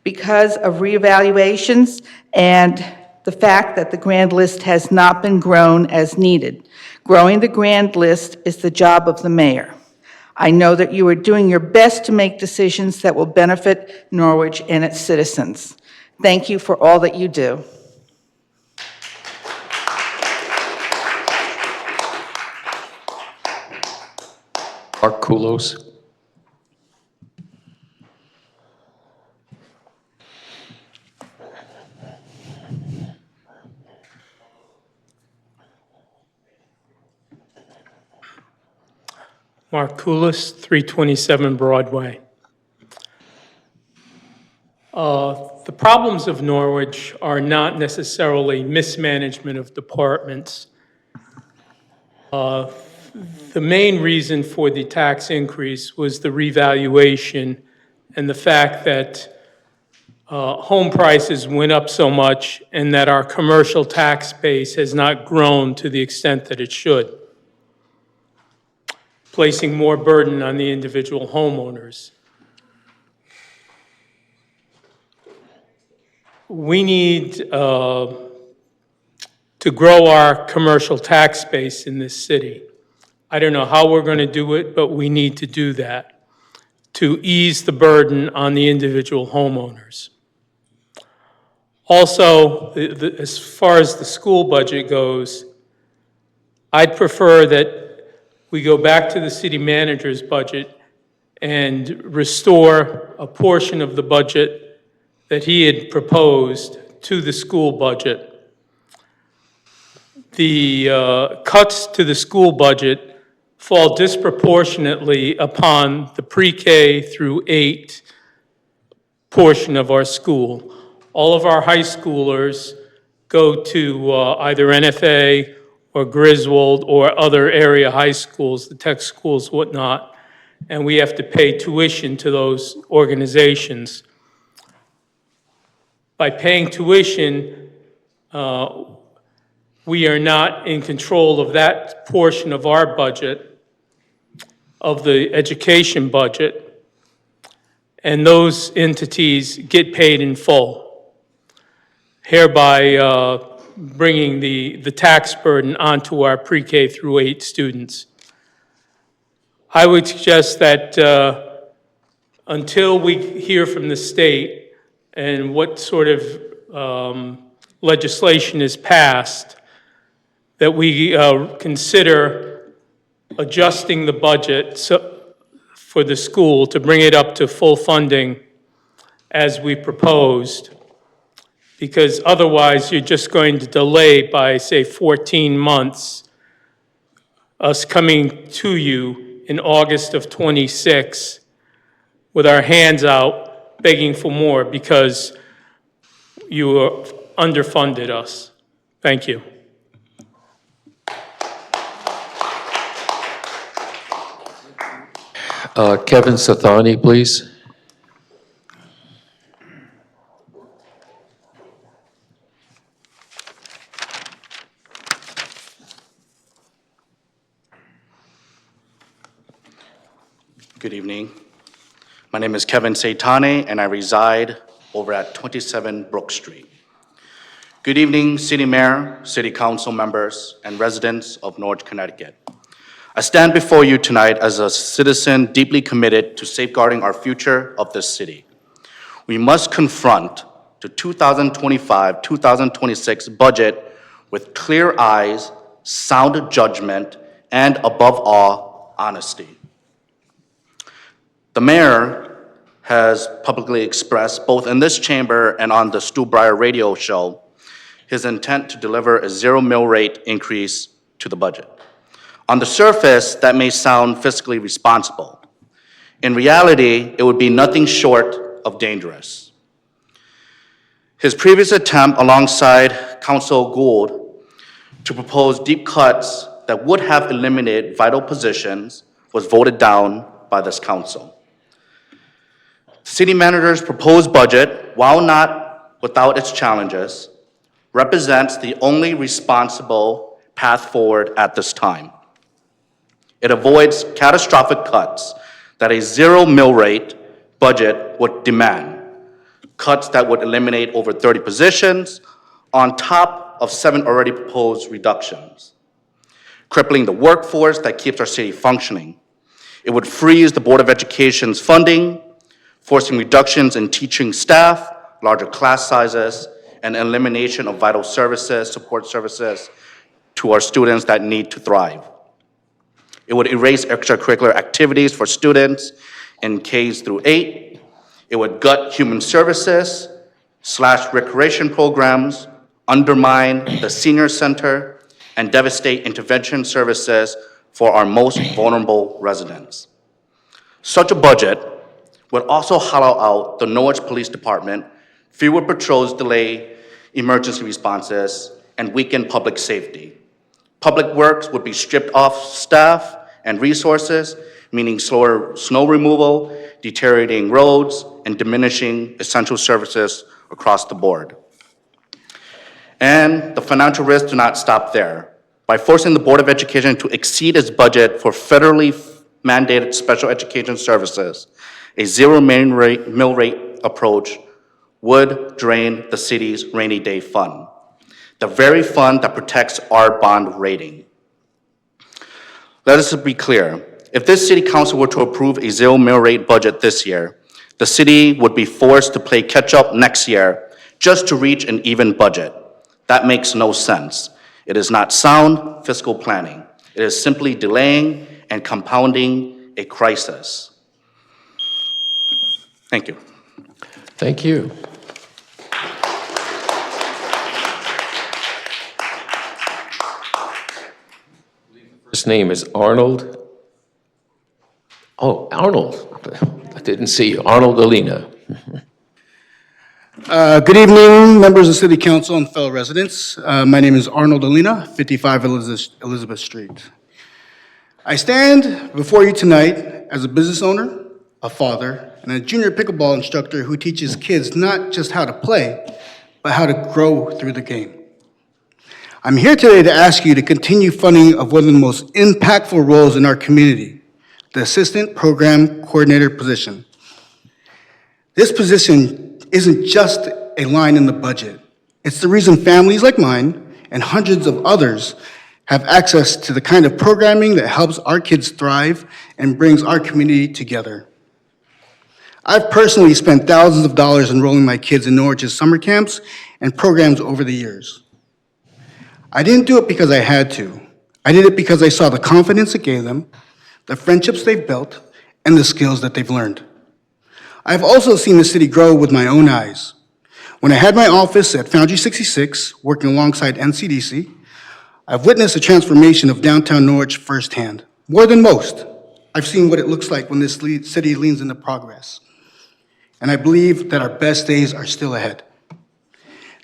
because of reevaluations and the fact that the grand list has not been grown as needed. Growing the grand list is the job of the mayor. I know that you are doing your best to make decisions that will benefit Norwich and its citizens. Thank you for all that you do. Mark Kulos. Mark Kulis, 327 Broadway. The problems of Norwich are not necessarily mismanagement of departments. The main reason for the tax increase was the revaluation and the fact that home prices went up so much and that our commercial tax base has not grown to the extent that it should, placing more burden on the individual homeowners. We need to grow our commercial tax base in this city. I don't know how we're going to do it, but we need to do that to ease the burden on the individual homeowners. Also, as far as the school budget goes, I'd prefer that we go back to the city manager's budget and restore a portion of the budget that he had proposed to the school budget. The cuts to the school budget fall disproportionately upon the pre-K through 8 portion of our school. All of our high schoolers go to either NFA or Griswold or other area high schools, the tech schools, whatnot, and we have to pay tuition to those organizations. By paying tuition, we are not in control of that portion of our budget, of the education budget, and those entities get paid in full, hereby bringing the tax burden onto our pre-K through 8 students. I would suggest that until we hear from the state and what sort of legislation is passed, that we consider adjusting the budget for the school to bring it up to full funding as we proposed, because otherwise you're just going to delay by, say, 14 months us coming to you in August of '26 with our hands out begging for more because you underfunded us. Thank you. Kevin Sathani, please. Good evening. My name is Kevin Saitane, and I reside over at 27 Brook Street. Good evening, City Mayor, City Council members, and residents of Norwich, Connecticut. I stand before you tonight as a citizen deeply committed to safeguarding our future of this city. We must confront the 2025-2026 budget with clear eyes, sound judgment, and above all, honesty. The mayor has publicly expressed, both in this chamber and on the Stu Breyer radio show, his intent to deliver a zero mill rate increase to the budget. On the surface, that may sound fiscally responsible. In reality, it would be nothing short of dangerous. His previous attempt alongside Council Gould to propose deep cuts that would have eliminated vital positions was voted down by this council. City manager's proposed budget, while not without its challenges, represents the only responsible path forward at this time. It avoids catastrophic cuts that a zero mill rate budget would demand, cuts that would eliminate over 30 positions on top of 7 already proposed reductions, crippling the workforce that keeps our city functioning. It would freeze the Board of Education's funding, forcing reductions in teaching staff, larger class sizes, and elimination of vital services, support services to our students that need to thrive. It would erase extracurricular activities for students in Ks through 8. It would gut human services, slash recreation programs, undermine the senior center, and devastate intervention services for our most vulnerable residents. Such a budget would also hollow out the Norwich Police Department, fewer patrols, delay emergency responses, and weaken public safety. Public works would be stripped off staff and resources, meaning slower snow removal, deteriorating roads, and diminishing essential services across the board. And the financial risks do not stop there. By forcing the Board of Education to exceed its budget for federally mandated special education services, a zero mill rate approach would drain the city's rainy day fund, the very fund that protects our bond rating. Let us be clear. If this city council were to approve a zero mill rate budget this year, the city would be forced to play catch up next year just to reach an even budget. That makes no sense. It is not sound fiscal planning. It is simply delaying and compounding a crisis. Thank you. Thank you. His name is Arnold. Oh, Arnold. I didn't see you. Arnold Alina. Good evening, members of City Council and fellow residents. My name is Arnold Alina, 55 Elizabeth Street. I stand before you tonight as a business owner, a father, and a junior pickleball instructor who teaches kids not just how to play, but how to grow through the game. I'm here today to ask you to continue funding of one of the most impactful roles in our community, the Assistant Program Coordinator position. This position isn't just a line in the budget. It's the reason families like mine and hundreds of others have access to the kind of programming that helps our kids thrive and brings our community together. I've personally spent thousands of dollars enrolling my kids in Norwich's summer camps and programs over the years. I didn't do it because I had to. I did it because I saw the confidence it gave them, the friendships they've built, and the skills that they've learned. I've also seen the city grow with my own eyes. When I had my office at Foundry 66, working alongside NCDC, I've witnessed the transformation of downtown Norwich firsthand. More than most, I've seen what it looks like when this city leans into progress. And I believe that our best days are still ahead.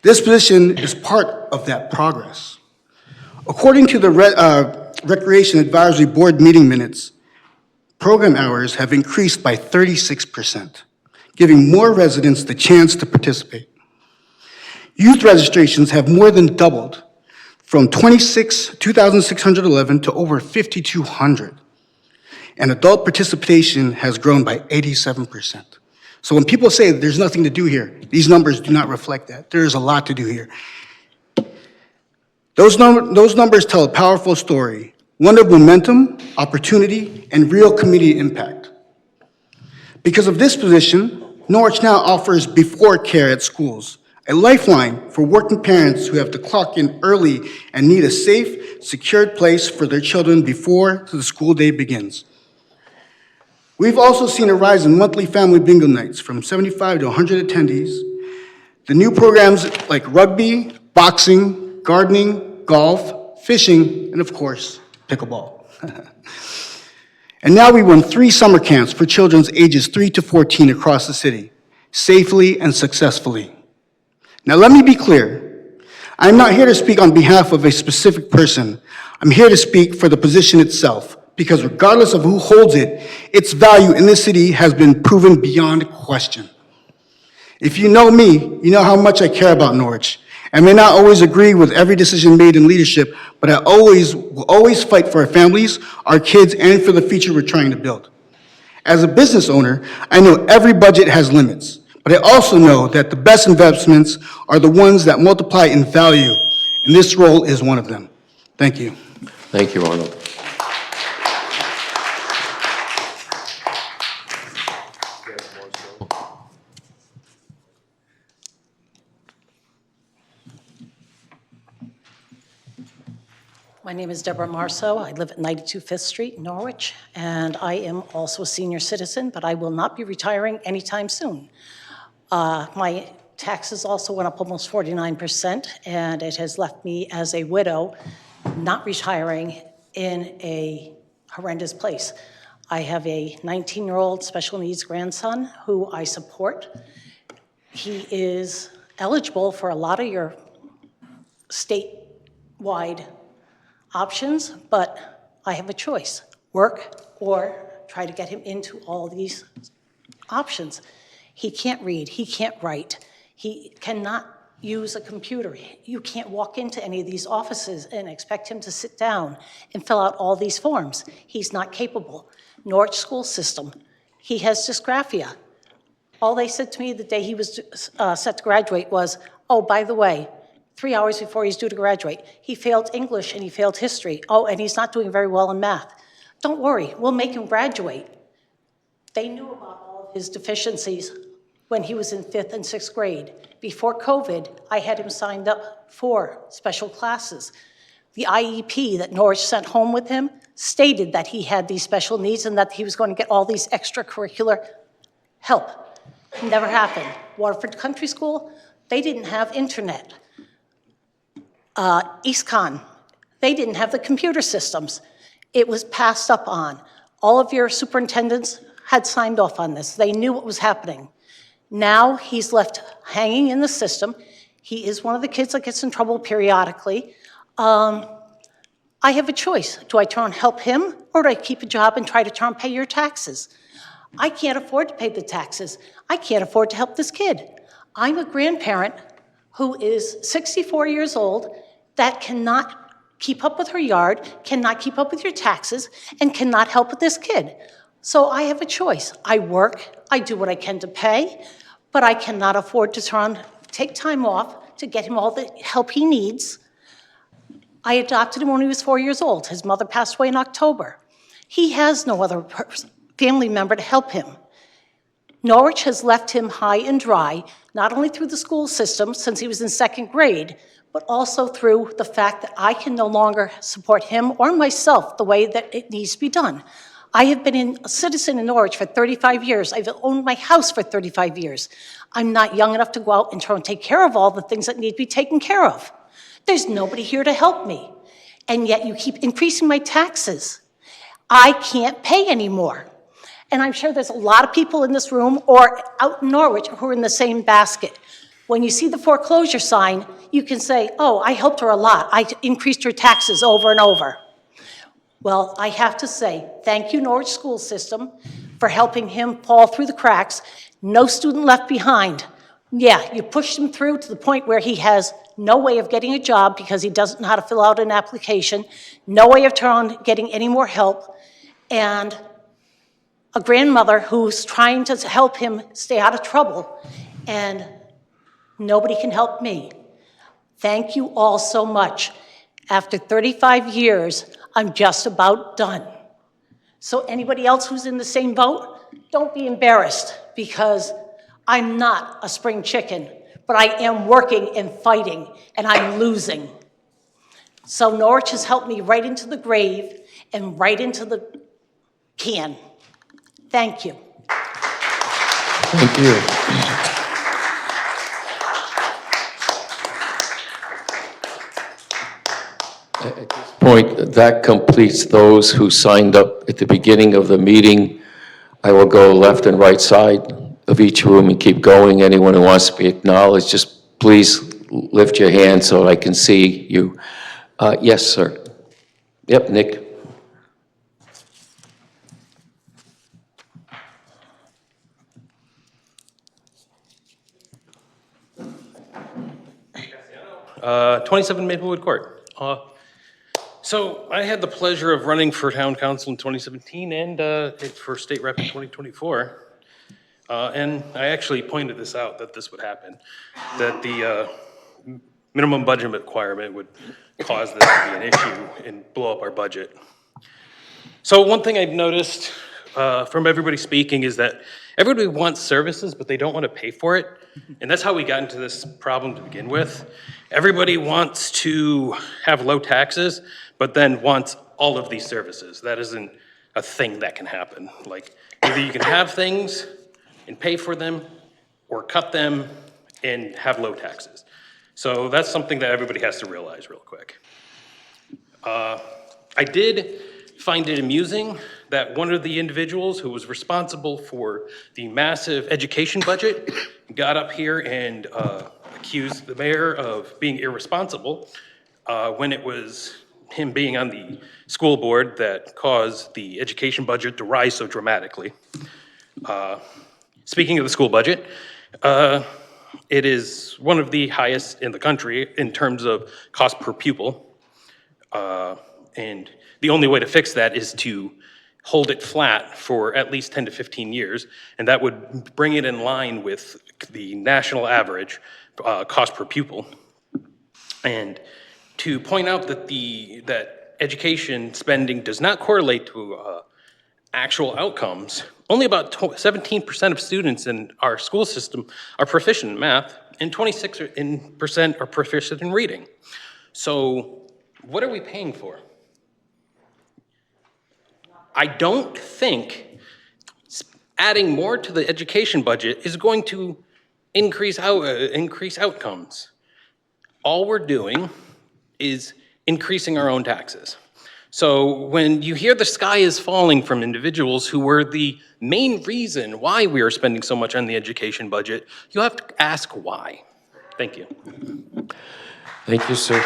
This position is part of that progress. According to the Recreation Advisory Board meeting minutes, program hours have increased by 36%, giving more residents the chance to participate. Youth registrations have more than doubled from 2,611 to over 5,200. And adult participation has grown by 87%. So when people say there's nothing to do here, these numbers do not reflect that. There is a lot to do here. Those numbers tell a powerful story, one of momentum, opportunity, and real community impact. Because of this position, Norwich now offers before care at schools, a lifeline for working parents who have to clock in early and need a safe, secured place for their children before the school day begins. We've also seen a rise in monthly family bingo nights from 75 to 100 attendees. The new programs like rugby, boxing, gardening, golf, fishing, and of course, pickleball. And now we run 3 summer camps for children ages 3 to 14 across the city, safely and successfully. Now let me be clear. I'm not here to speak on behalf of a specific person. I'm here to speak for the position itself, because regardless of who holds it, its value in this city has been proven beyond question. If you know me, you know how much I care about Norwich. I may not always agree with every decision made in leadership, but I will always fight for our families, our kids, and for the future we're trying to build. As a business owner, I know every budget has limits, but I also know that the best investments are the ones that multiply in value, and this role is one of them. Thank you. Thank you, Arnold. My name is Deborah Marceau. I live at 92 Fifth Street, Norwich, and I am also a senior citizen, but I will not be retiring anytime soon. My taxes also went up almost 49%, and it has left me as a widow not retiring in a horrendous place. I have a 19-year-old special needs grandson who I support. He is eligible for a lot of your statewide options, but I have a choice, work or try to get him into all these options. He can't read, he can't write, he cannot use a computer. You can't walk into any of these offices and expect him to sit down and fill out all these forms. He's not capable. Norwich school system, he has dysgraphia. All they said to me the day he was set to graduate was, oh, by the way, 3 hours before he's due to graduate, he failed English and he failed history. Oh, and he's not doing very well in math. Don't worry, we'll make him graduate. They knew about all of his deficiencies when he was in 5th and 6th grade. Before COVID, I had him signed up for special classes. The IEP that Norwich sent home with him stated that he had these special needs and that he was going to get all these extracurricular help. Never happened. Waterford Country School, they didn't have internet. EastCon, they didn't have the computer systems. It was passed up on. All of your superintendents had signed off on this. They knew what was happening. Now he's left hanging in the system. He is one of the kids that gets in trouble periodically. I have a choice. Do I try and help him, or do I keep a job and try to try and pay your taxes? I can't afford to pay the taxes. I can't afford to help this kid. I'm a grandparent who is 64 years old that cannot keep up with her yard, cannot keep up with your taxes, and cannot help with this kid. So I have a choice. I work, I do what I can to pay, but I cannot afford to take time off to get him all the help he needs. I adopted him when he was 4 years old. His mother passed away in October. He has no other family member to help him. Norwich has left him high and dry, not only through the school system since he was in second grade, but also through the fact that I can no longer support him or myself the way that it needs to be done. I have been a citizen in Norwich for 35 years. I've owned my house for 35 years. I'm not young enough to go out and try and take care of all the things that need to be taken care of. There's nobody here to help me. And yet you keep increasing my taxes. I can't pay anymore. And I'm sure there's a lot of people in this room or out in Norwich who are in the same basket. When you see the foreclosure sign, you can say, oh, I helped her a lot. I increased her taxes over and over. Well, I have to say, thank you, Norwich school system, for helping him fall through the cracks. No student left behind. Yeah, you pushed him through to the point where he has no way of getting a job because he doesn't know how to fill out an application, no way of getting any more help, and a grandmother who's trying to help him stay out of trouble, and nobody can help me. Thank you all so much. After 35 years, I'm just about done. So anybody else who's in the same boat, don't be embarrassed because I'm not a spring chicken, but I am working and fighting, and I'm losing. So Norwich has helped me right into the grave and right into the can. Thank you. Thank you. At this point, that completes those who signed up at the beginning of the meeting. I will go left and right side of each room and keep going. Anyone who wants to be acknowledged, just please lift your hand so I can see you. Yes, sir. Yep, Nick. Uh, 27 Maplewood Court. So I had the pleasure of running for town council in 2017 and for state rep in 2024. And I actually pointed this out, that this would happen, that the minimum budget requirement would cause this to be an issue and blow up our budget. So one thing I've noticed from everybody speaking is that everybody wants services, but they don't want to pay for it. And that's how we got into this problem to begin with. Everybody wants to have low taxes, but then wants all of these services. That isn't a thing that can happen. Like, either you can have things and pay for them, or cut them and have low taxes. So that's something that everybody has to realize real quick. I did find it amusing that one of the individuals who was responsible for the massive education budget got up here and accused the mayor of being irresponsible when it was him being on the school board that caused the education budget to rise so dramatically. Speaking of the school budget, it is one of the highest in the country in terms of cost per pupil. And the only way to fix that is to hold it flat for at least 10 to 15 years, and that would bring it in line with the national average cost per pupil. And to point out that that education spending does not correlate to actual outcomes, only about 17% of students in our school system are proficient in math, and 26% are proficient in reading. So what are we paying for? I don't think adding more to the education budget is going to increase outcomes. All we're doing is increasing our own taxes. So when you hear the sky is falling from individuals who were the main reason why we are spending so much on the education budget, you have to ask why. Thank you. Thank you, sir.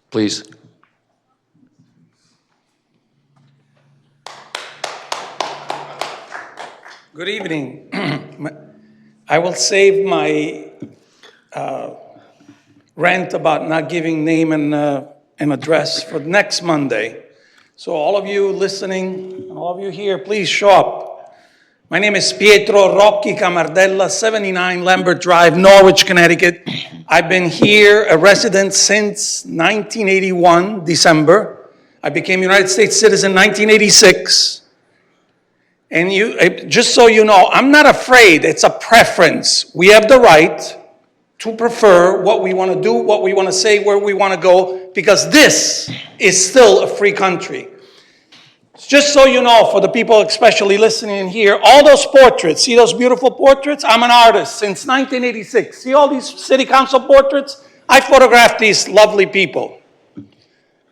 Please. Good evening. I will save my rant about not giving name and address for next Monday. So all of you listening, all of you here, please show up. My name is Pietro Rocchi Camardella, 79 Lambert Drive, Norwich, Connecticut. I've been here a resident since 1981, December. I became a United States citizen in 1986. And just so you know, I'm not afraid. It's a preference. We have the right to prefer what we want to do, what we want to say, where we want to go, because this is still a free country. Just so you know, for the people especially listening here, all those portraits, see those beautiful portraits? I'm an artist since 1986. See all these city council portraits? I photographed these lovely people.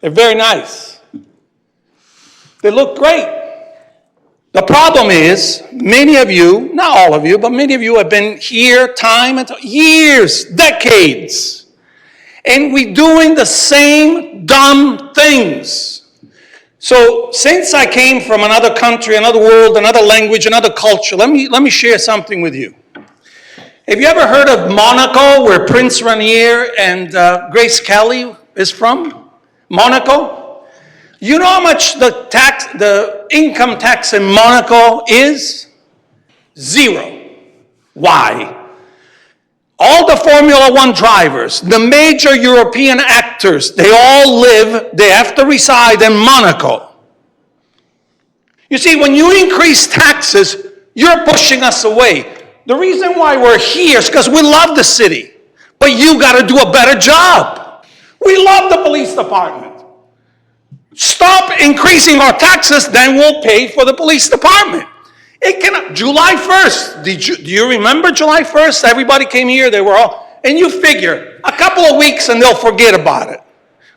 They're very nice. They look great. The problem is, many of you, not all of you, but many of you have been here time and years, decades, and we're doing the same dumb things. So since I came from another country, another world, another language, another culture, let me share something with you. Have you ever heard of Monaco, where Prince Rainier and Grace Kelly is from? Monaco? You know how much the income tax in Monaco is? 0. Why? All the Formula One drivers, the major European actors, they all have to reside in Monaco. You see, when you increase taxes, you're pushing us away. The reason why we're here is because we love the city, but you got to do a better job. We love the police department. Stop increasing our taxes, then we'll pay for the police department. July 1st, do you remember July 1st? Everybody came here, they were all, and you figure, a couple of weeks and they'll forget about it.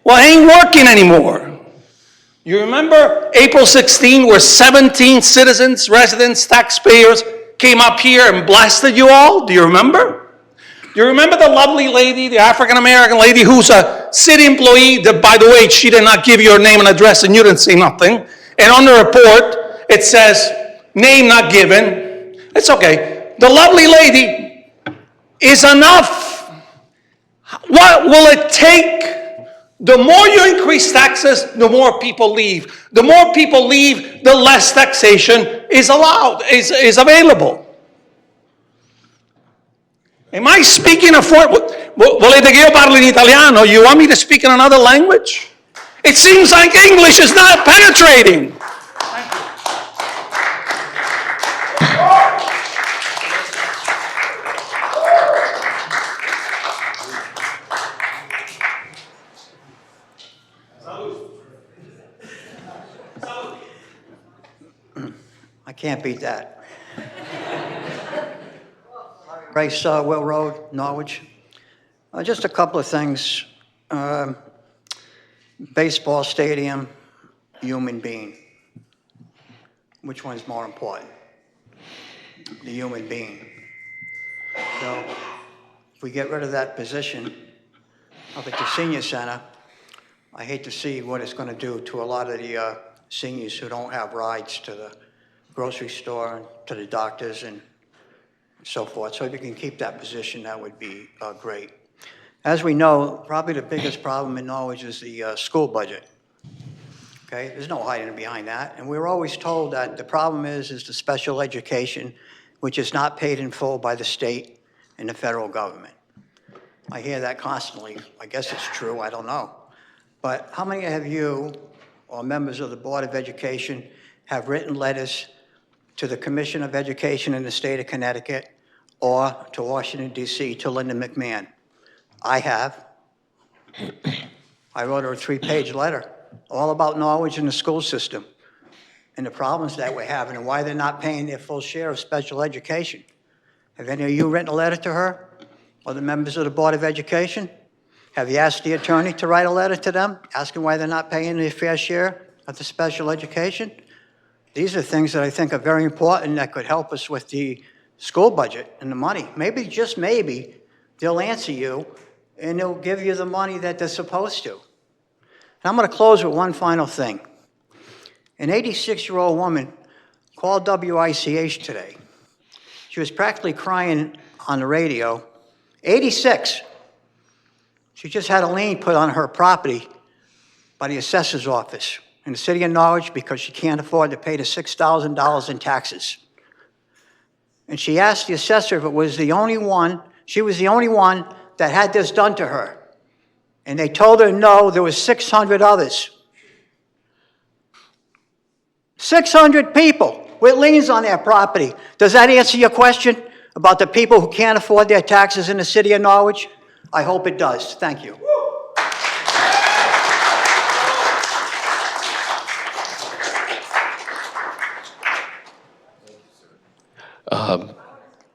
Well, it ain't working anymore. You remember April 16, where 17 citizens, residents, taxpayers came up here and blasted you all? Do you remember? Do you remember the lovely lady, the African-American lady who's a city employee, that, by the way, she did not give you her name and address and you didn't say nothing, and on the report it says, name not given. It's okay. The lovely lady is enough. What will it take? The more you increase taxes, the more people leave. The more people leave, the less taxation is allowed, is available. Am I speaking a form? Volete che io parli in italiano? You want me to speak in another language? It seems like English is not penetrating. I can't beat that. Race Will Road, Norwich. Just a couple of things. Baseball stadium, human being. Which one's more important? The human being. So if we get rid of that position up at the senior center, I hate to see what it's going to do to a lot of the seniors who don't have rides to the grocery store and to the doctors and so forth. So if you can keep that position, that would be great. As we know, probably the biggest problem in Norwich is the school budget. Okay, there's no hiding behind that. And we were always told that the problem is the special education, which is not paid in full by the state and the federal government. I hear that constantly. I guess it's true, I don't know. But how many of you, or members of the Board of Education, have written letters to the Commission of Education in the state of Connecticut or to Washington, D.C., to Linda McMahon? I have. I wrote her a 3-page letter all about Norwich and the school system and the problems that we're having and why they're not paying their full share of special education. Have any of you written a letter to her or the members of the Board of Education? Have you asked the attorney to write a letter to them, asking why they're not paying their fair share of the special education? These are things that I think are very important that could help us with the school budget and the money. Maybe, just maybe, they'll answer you and they'll give you the money that they're supposed to. And I'm going to close with one final thing. An 86-year-old woman called WICH today. She was practically crying on the radio. 86. She just had a lien put on her property by the assessor's office in the city of Norwich because she can't afford to pay the $6,000 in taxes. And she asked the assessor if it was the only one, she was the only one that had this done to her. And they told her no, there was 600 others. 600 people with liens on their property. Does that answer your question about the people who can't afford their taxes in the city of Norwich? I hope it does. Thank you.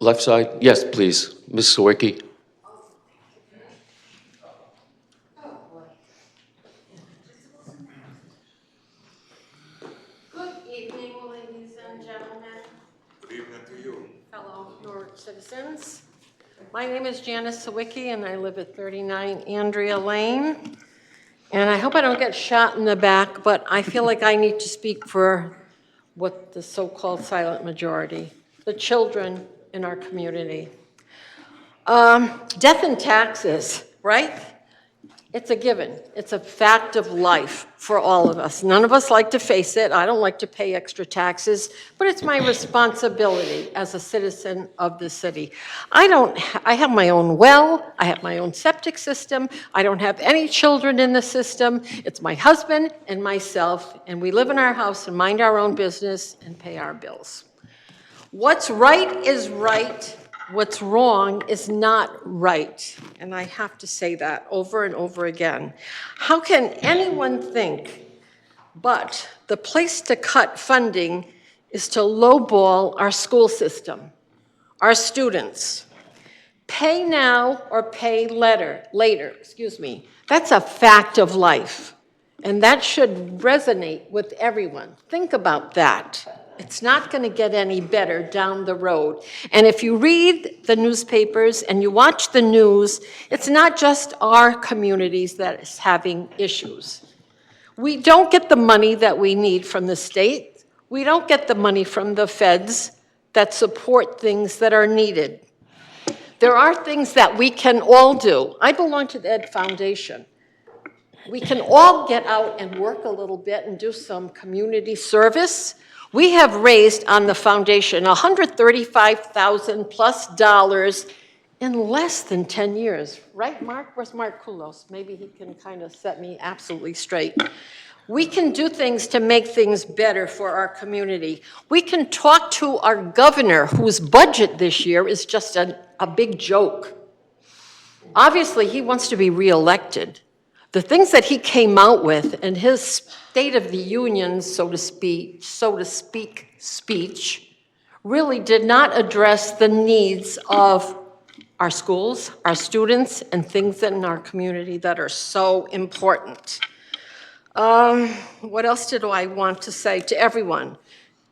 Left side, yes, please. Ms. Sawicki. Good evening, ladies and gentlemen. Good evening to you. Fellow Norwich citizens. My name is Janice Sawicki, and I live at 39 Andrea Lane. And I hope I don't get shot in the back, but I feel like I need to speak for what the so-called silent majority, the children in our community. Death and taxes, right? It's a given. It's a fact of life for all of us. None of us like to face it. I don't like to pay extra taxes, but it's my responsibility as a citizen of the city. I have my own well. I have my own septic system. I don't have any children in the system. It's my husband and myself, and we live in our house and mind our own business and pay our bills. What's right is right. What's wrong is not right. And I have to say that over and over again. How can anyone think but the place to cut funding is to lowball our school system, our students? Pay now or pay later, That's a fact of life. And that should resonate with everyone. Think about that. It's not going to get any better down the road. And if you read the newspapers and you watch the news, it's not just our communities that is having issues. We don't get the money that we need from the state. We don't get the money from the feds that support things that are needed. There are things that we can all do. I belong to the Ed Foundation. We can all get out and work a little bit and do some community service. We have raised on the foundation $135,000+ in less than 10 years. Right, Mark? Where's Mark Kulos? Maybe he can kind of set me absolutely straight. We can do things to make things better for our community. We can talk to our governor, whose budget this year is just a big joke. Obviously, he wants to be reelected. The things that he came out with in his State of the Union, so to speak, speech, really did not address the needs of our schools, our students, and things in our community that are so important. What else did I want to say to everyone?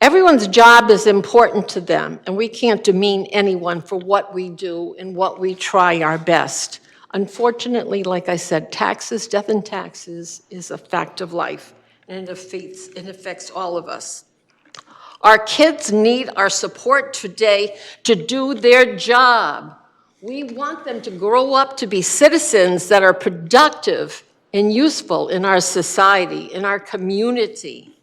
Everyone's job is important to them, and we can't demean anyone for what we do and what we try our best. Unfortunately, like I said, taxes, death and taxes is a fact of life, and it affects all of us. Our kids need our support today to do their job. We want them to grow up to be citizens that are productive and useful in our society, in our community.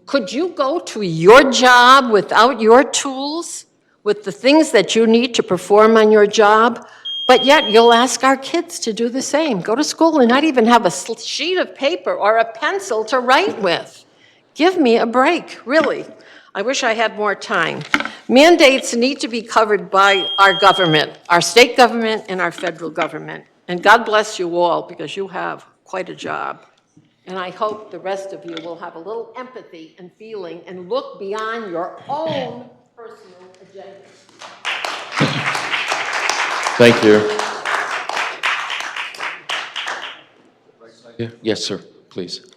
Could you go to your job without your tools, with the things that you need to perform on your job? But yet you'll ask our kids to do the same. Go to school and not even have a sheet of paper or a pencil to write with. Give me a break, really. I wish I had more time. Mandates need to be covered by our government, our state government and our federal government. And God bless you all, because you have quite a job. And I hope the rest of you will have a little empathy and feeling and look beyond your own personal agenda. Thank you. Yes, sir, please.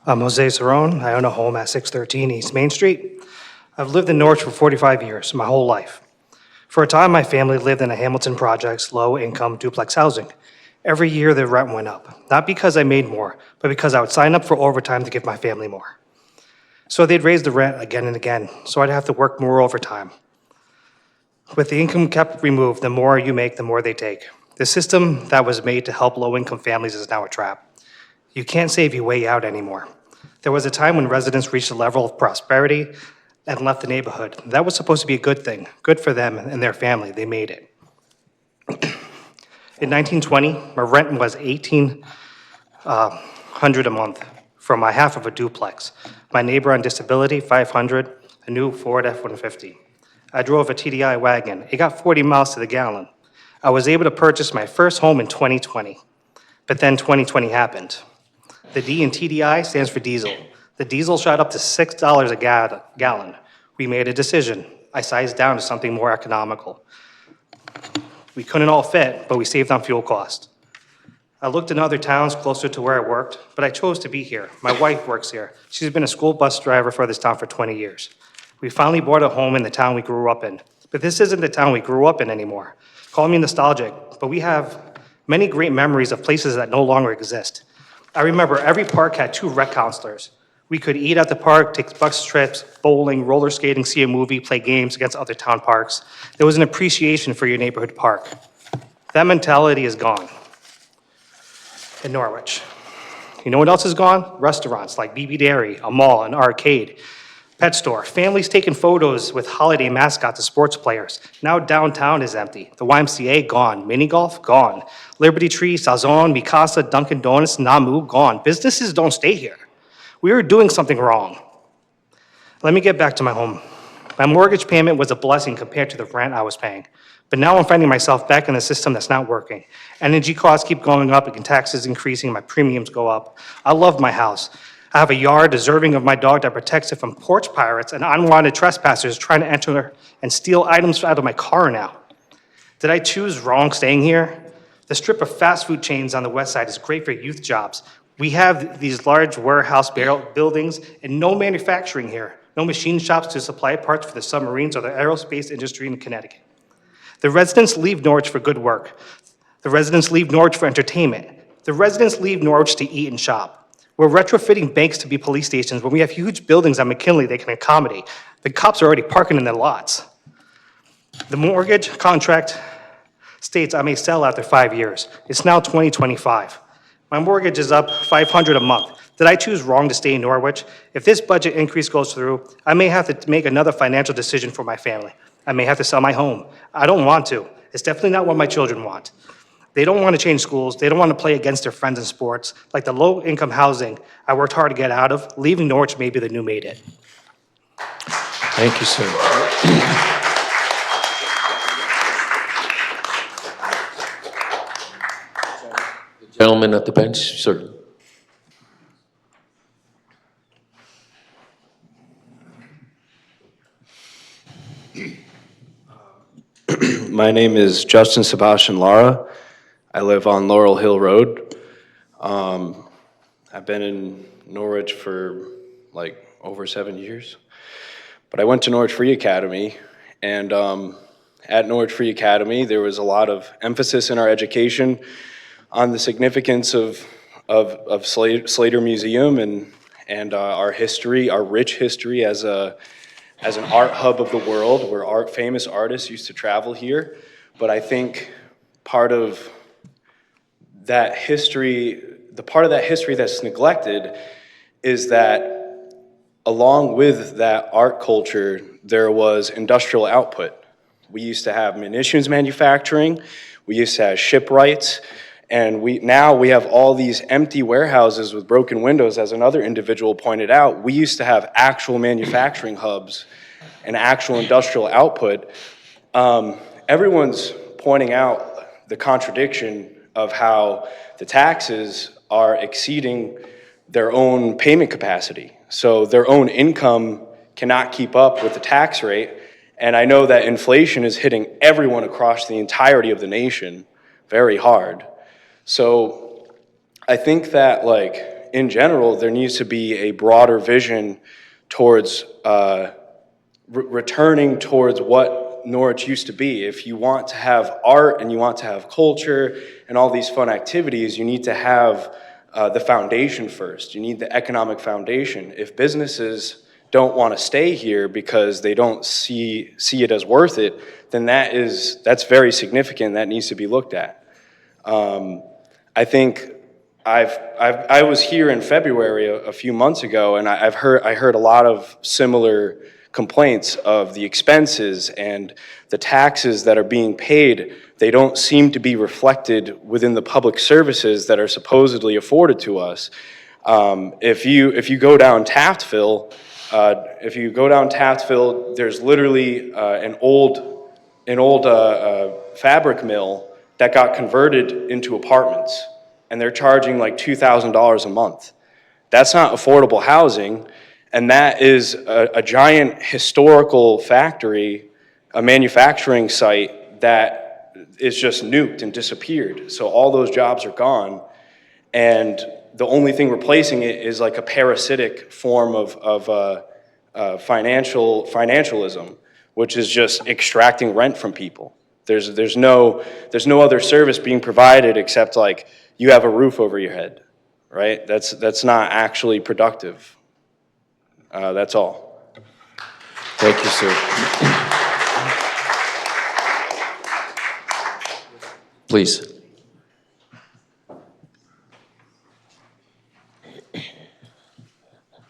I'm Jose Cerrone. I own a home at 613 East Main Street. I've lived in Norwich for 45 years, my whole life. For a time, my family lived in a Hamilton Projects low-income duplex housing. Every year, the rent went up, not because I made more, but because I would sign up for overtime to give my family more. So they'd raise the rent again and again, so I'd have to work more overtime. With the income cap removed, the more you make, the more they take. The system that was made to help low-income families is now a trap. You can't save your way out anymore. There was a time when residents reached a level of prosperity and left the neighborhood. That was supposed to be a good thing, good for them and their family. They made it. In 1920, my rent was $1,800 a month for my half of a duplex. My neighbor on disability, $500, a new Ford F-150. I drove a TDI wagon. It got 40 miles to the gallon. I was able to purchase my first home in 2020, but then 2020 happened. The D in TDI stands for diesel. The diesel shot up to $6 a gallon. We made a decision. I sized down to something more economical. We couldn't all fit, but we saved on fuel costs. I looked in other towns closer to where I worked, but I chose to be here. My wife works here. She's been a school bus driver for this town for 20 years. We finally bought a home in the town we grew up in, but this isn't the town we grew up in anymore. Call me nostalgic, but we have many great memories of places that no longer exist. I remember every park had 2 rec counselors. We could eat at the park, take bus trips, bowling, roller skating, see a movie, play games against other town parks. There was an appreciation for your neighborhood park. That mentality is gone in Norwich. You know what else is gone? Restaurants like BB Dairy, a mall, an arcade, pet store, families taking photos with holiday mascots and sports players. Now downtown is empty. The YMCA, gone. Mini golf, gone. Liberty Tree, Sazon, Mikasa, Dunkin' Donuts, Namu, gone. Businesses don't stay here. We were doing something wrong. Let me get back to my home. My mortgage payment was a blessing compared to the rent I was paying. But now I'm finding myself back in a system that's not working. Energy costs keep going up, and taxes increasing, my premiums go up. I love my house. I have a yard deserving of my dog that protects it from porch pirates and unwanted trespassers trying to enter and steal items out of my car now. Did I choose wrong staying here? The strip of fast food chains on the west side is great for youth jobs. We have these large warehouse buildings and no manufacturing here. No machine shops to supply parts for the submarines or the aerospace industry in Connecticut. The residents leave Norwich for good work. The residents leave Norwich for entertainment. The residents leave Norwich to eat and shop. We're retrofitting banks to be police stations when we have huge buildings at McKinley they can accommodate. The cops are already parking in their lots. The mortgage contract states I may sell after 5 years. It's now 2025. My mortgage is up $500 a month. Did I choose wrong to stay in Norwich? If this budget increase goes through, I may have to make another financial decision for my family. I may have to sell my home. I don't want to. It's definitely not what my children want. They don't want to change schools. They don't want to play against their friends in sports. Like the low-income housing I worked hard to get out of, leaving Norwich may be the new made it. Thank you, sir. Gentleman at the bench, sir. My name is Justin Sebastian Lara. I live on Laurel Hill Road. I've been in Norwich for like over 7 years. But I went to Norwich Free Academy, and at Norwich Free Academy, there was a lot of emphasis in our education on the significance of Slater Museum and our history, our rich history as an art hub of the world, where famous artists used to travel here. But I think part of that history, the part of that history that's neglected, is that along with that art culture, there was industrial output. We used to have munitions manufacturing, we used to have shipwrights, and now we have all these empty warehouses with broken windows, as another individual pointed out. We used to have actual manufacturing hubs and actual industrial output. Everyone's pointing out the contradiction of how the taxes are exceeding their own payment capacity. So their own income cannot keep up with the tax rate. And I know that inflation is hitting everyone across the entirety of the nation very hard. So I think that, like, in general, there needs to be a broader vision towards returning towards what Norwich used to be. If you want to have art and you want to have culture and all these fun activities, you need to have the foundation first. You need the economic foundation. If businesses don't want to stay here because they don't see it as worth it, then that's very significant. That needs to be looked at. I think I was here in February a few months ago, and I heard a lot of similar complaints of the expenses and the taxes that are being paid. They don't seem to be reflected within the public services that are supposedly afforded to us. If you go down Taftville, there's literally an old fabric mill that got converted into apartments, and they're charging like $2,000 a month. That's not affordable housing, and that is a giant historical factory, a manufacturing site that is just nuked and disappeared. So all those jobs are gone, and the only thing replacing it is like a parasitic form of financialism, which is just extracting rent from people. There's no other service being provided except like you have a roof over your head, right? That's not actually productive. That's all. Thank you, sir. Please.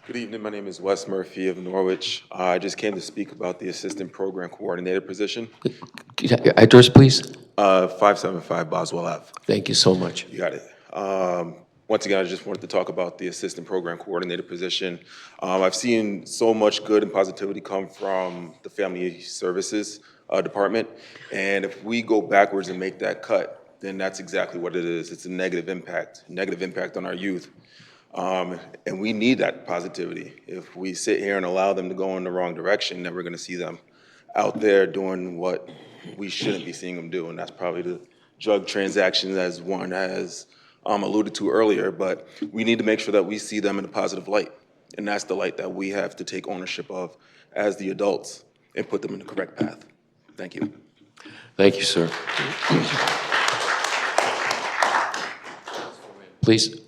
Good evening. My name is Wes Murphy of Norwich. I just came to speak about the Assistant Program Coordinator position. Address, please. 575 Boswell Ave. Thank you so much. You got it. Once again, I just wanted to talk about the Assistant Program Coordinator position. I've seen so much good and positivity come from the Family Services Department, and if we go backwards and make that cut, then that's exactly what it is. It's a negative impact on our youth. And we need that positivity. If we sit here and allow them to go in the wrong direction, then we're going to see them out there doing what we shouldn't be seeing them do, and that's probably the drug transactions, as one has alluded to earlier. But we need to make sure that we see them in a positive light, and that's the light that we have to take ownership of as the adults and put them in the correct path. Thank you. Thank you, sir. Please.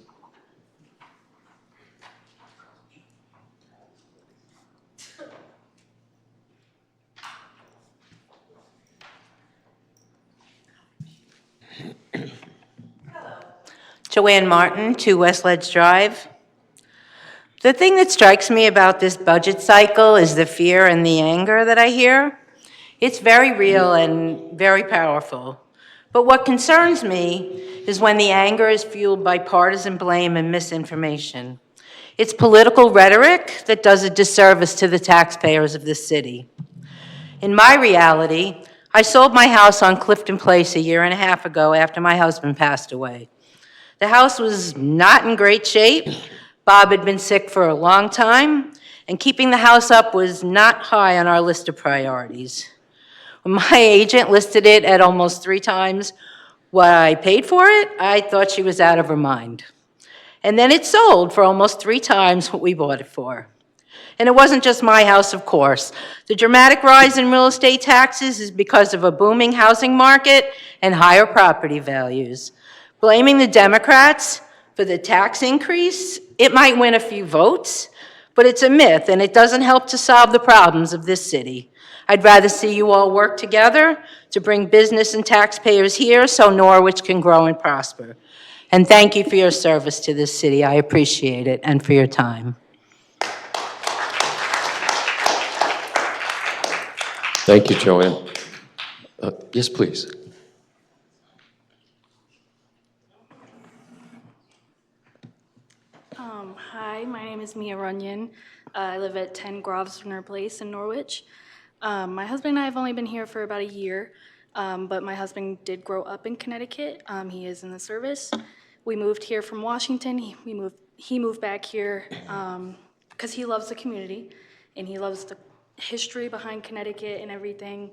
Joanne Martin, 2 West Ledge Drive. The thing that strikes me about this budget cycle is the fear and the anger that I hear. It's very real and very powerful. But what concerns me is when the anger is fueled by partisan blame and misinformation. It's political rhetoric that does a disservice to the taxpayers of this city. In my reality, I sold my house on Clifton Place 1.5 years ago after my husband passed away. The house was not in great shape. Bob had been sick for a long time, and keeping the house up was not high on our list of priorities. When my agent listed it at almost 3 times what I paid for it, I thought she was out of her mind. And then it sold for almost 3 times what we bought it for. And it wasn't just my house, of course. The dramatic rise in real estate taxes is because of a booming housing market and higher property values. Blaming the Democrats for the tax increase, it might win a few votes, but it's a myth and it doesn't help to solve the problems of this city. I'd rather see you all work together to bring business and taxpayers here so Norwich can grow and prosper. And thank you for your service to this city. I appreciate it, and for your time. Thank you, Joanne. Yes, please. Hi, my name is Mia Runyon. I live at 10 Grosvenor Place in Norwich. My husband and I have only been here for about 1 year, but my husband did grow up in Connecticut. He is in the service. We moved here from Washington. He moved back here because he loves the community and he loves the history behind Connecticut and everything.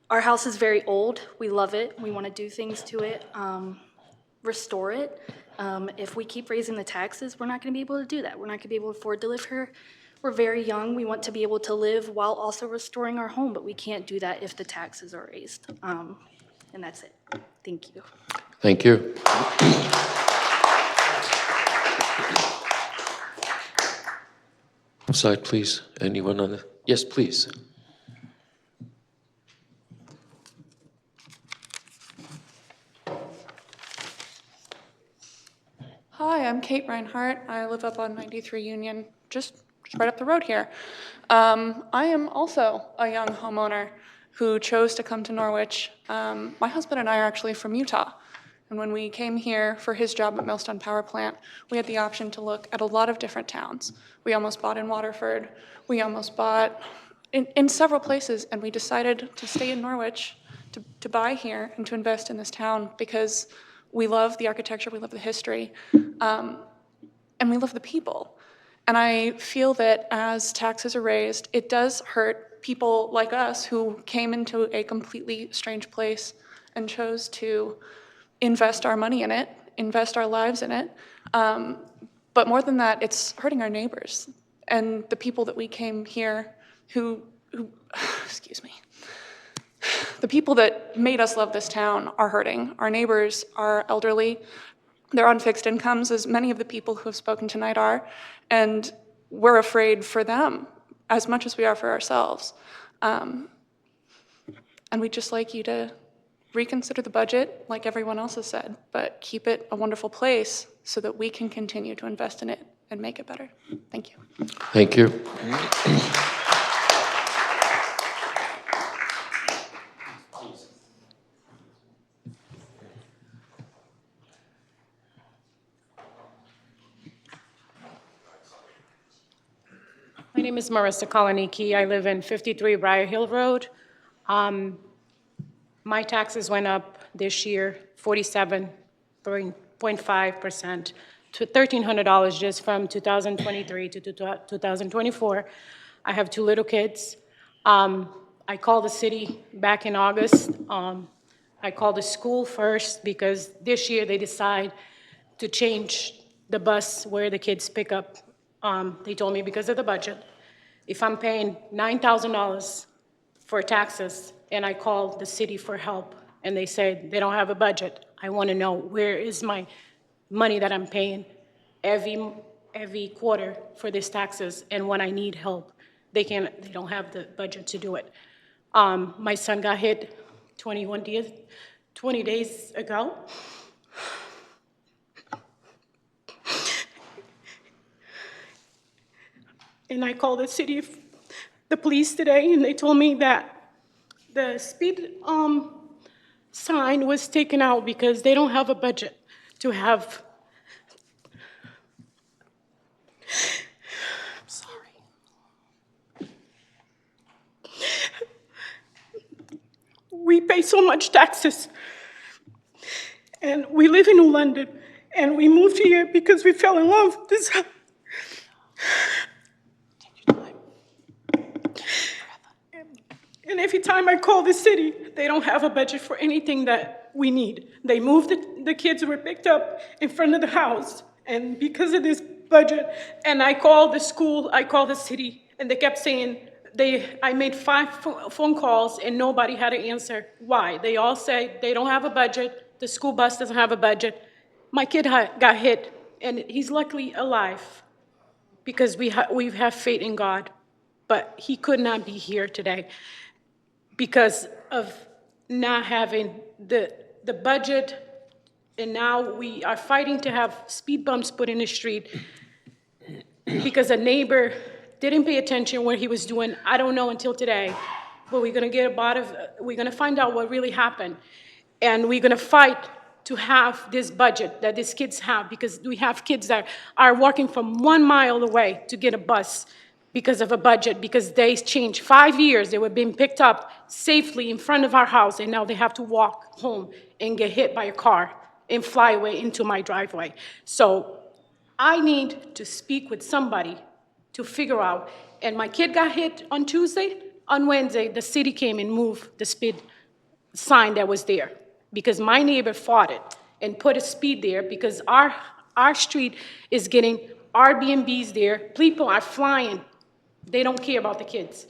Our house is very old. We love it. We want to do things to it, restore it. If we keep raising the taxes, we're not going to be able to do that. We're not going to be able to afford to live here. We're very young. We want to be able to live while also restoring our home, but we can't do that if the taxes are raised. And that's it. Thank you. Thank you. Side, please. Anyone on the? Yes, please. Hi, I'm Kate Reinhardt. I live up on 93 Union, just right up the road here. I am also a young homeowner who chose to come to Norwich. My husband and I are actually from Utah. And when we came here for his job at Millstone Power Plant, we had the option to look at a lot of different towns. We almost bought in Waterford. We almost bought in several places, and we decided to stay in Norwich, to buy here and to invest in this town because we love the architecture, we love the history, and we love the people. And I feel that as taxes are raised, it does hurt people like us who came into a completely strange place and chose to invest our money in it, invest our lives in it. But more than that, it's hurting our neighbors and the people that we came here who excuse me, the people that made us love this town are hurting. Our neighbors are elderly. They're on fixed incomes, as many of the people who have spoken tonight are, and we're afraid for them as much as we are for ourselves. And we'd just like you to reconsider the budget, like everyone else has said, but keep it a wonderful place so that we can continue to invest in it and make it better. Thank you. Thank you. My name is Marissa Kolaniki. I live in 53 Briar Hill Road. My taxes went up this year 47.5% to $1,300 just from 2023 to 2024. I have two little kids. I called the city back in August. I called the school first because this year they decide to change the bus where the kids pick up. They told me because of the budget. If I'm paying $9,000 for taxes and I called the city for help and they said they don't have a budget, I want to know where is my money that I'm paying every quarter for these taxes, and when I need help, they don't have the budget to do it. My son got hit 20 days ago. And I called the police today, and they told me that the speed sign was taken out because they don't have a budget to have. I'm sorry. We pay so much taxes, and we live in New London, and we moved here because we fell in love with this house. And every time I call the city, they don't have a budget for anything that we need. They moved the kids were picked up in front of the house, and because of this budget, and I called the school, I called the city, and they kept saying, I made 5 phone calls and nobody had an answer. Why? They all say they don't have a budget, the school bus doesn't have a budget. My kid got hit, and he's luckily alive because we have faith in God, but he could not be here today because of not having the budget, and now we are fighting to have speed bumps put in the street because a neighbor didn't pay attention what he was doing. I don't know until today, but we're gonna find out what really happened, and we're gonna fight to have this budget that these kids have, because we have kids that are walking from 1 mile away to get a bus because of a budget, because they changed 5 years. They were being picked up safely in front of our house, and now they have to walk home and get hit by a car and fly away into my driveway. So I need to speak with somebody to figure out, and my kid got hit on Tuesday. On Wednesday, the city came and moved the speed sign that was there because my neighbor fought it and put a speed there because our street is getting Airbnbs there. People are flying. They don't care about the kids.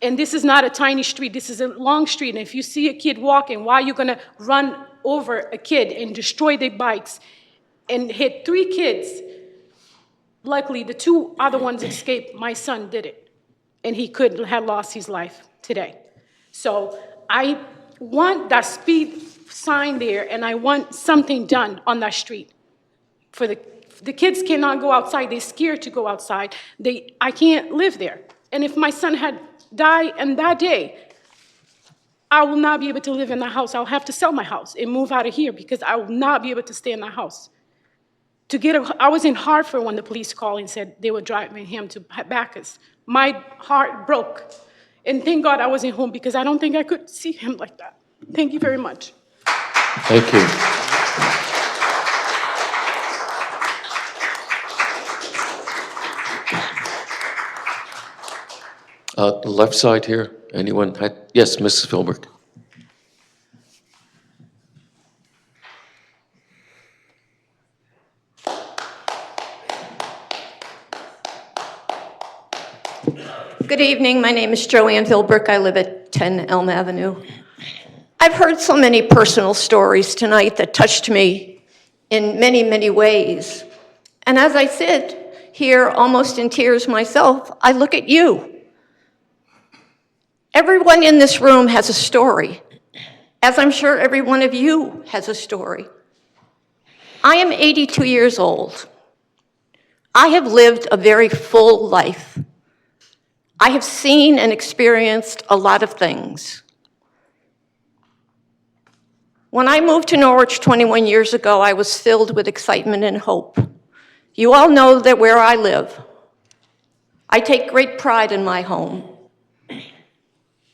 And this is not a tiny street. This is a long street. And if you see a kid walking, why are you going to run over a kid and destroy their bikes and hit 3 kids? Luckily, the 2 other ones escaped. My son did it, and he could have lost his life today. So I want that speed sign there, and I want something done on that street for the kids cannot go outside. They're scared to go outside. I can't live there. And if my son had died on that day, I will not be able to live in the house. I'll have to sell my house and move out of here because I will not be able to stay in the house. I was in Hartford when the police called and said they were driving him to Bacchus. My heart broke. And thank God I wasn't home because I don't think I could see him like that. Thank you very much. Thank you. The left side here, anyone? Yes, Mrs. Philbrick. Good evening. My name is Joanne Philbrick. I live at 10 Elm Avenue. I've heard so many personal stories tonight that touched me in many, many ways. And as I sit here almost in tears myself, I look at you. Everyone in this room has a story, as I'm sure every one of you has a story. I am 82 years old. I have lived a very full life. I have seen and experienced a lot of things. When I moved to Norwich 21 years ago, I was filled with excitement and hope. You all know that where I live, I take great pride in my home.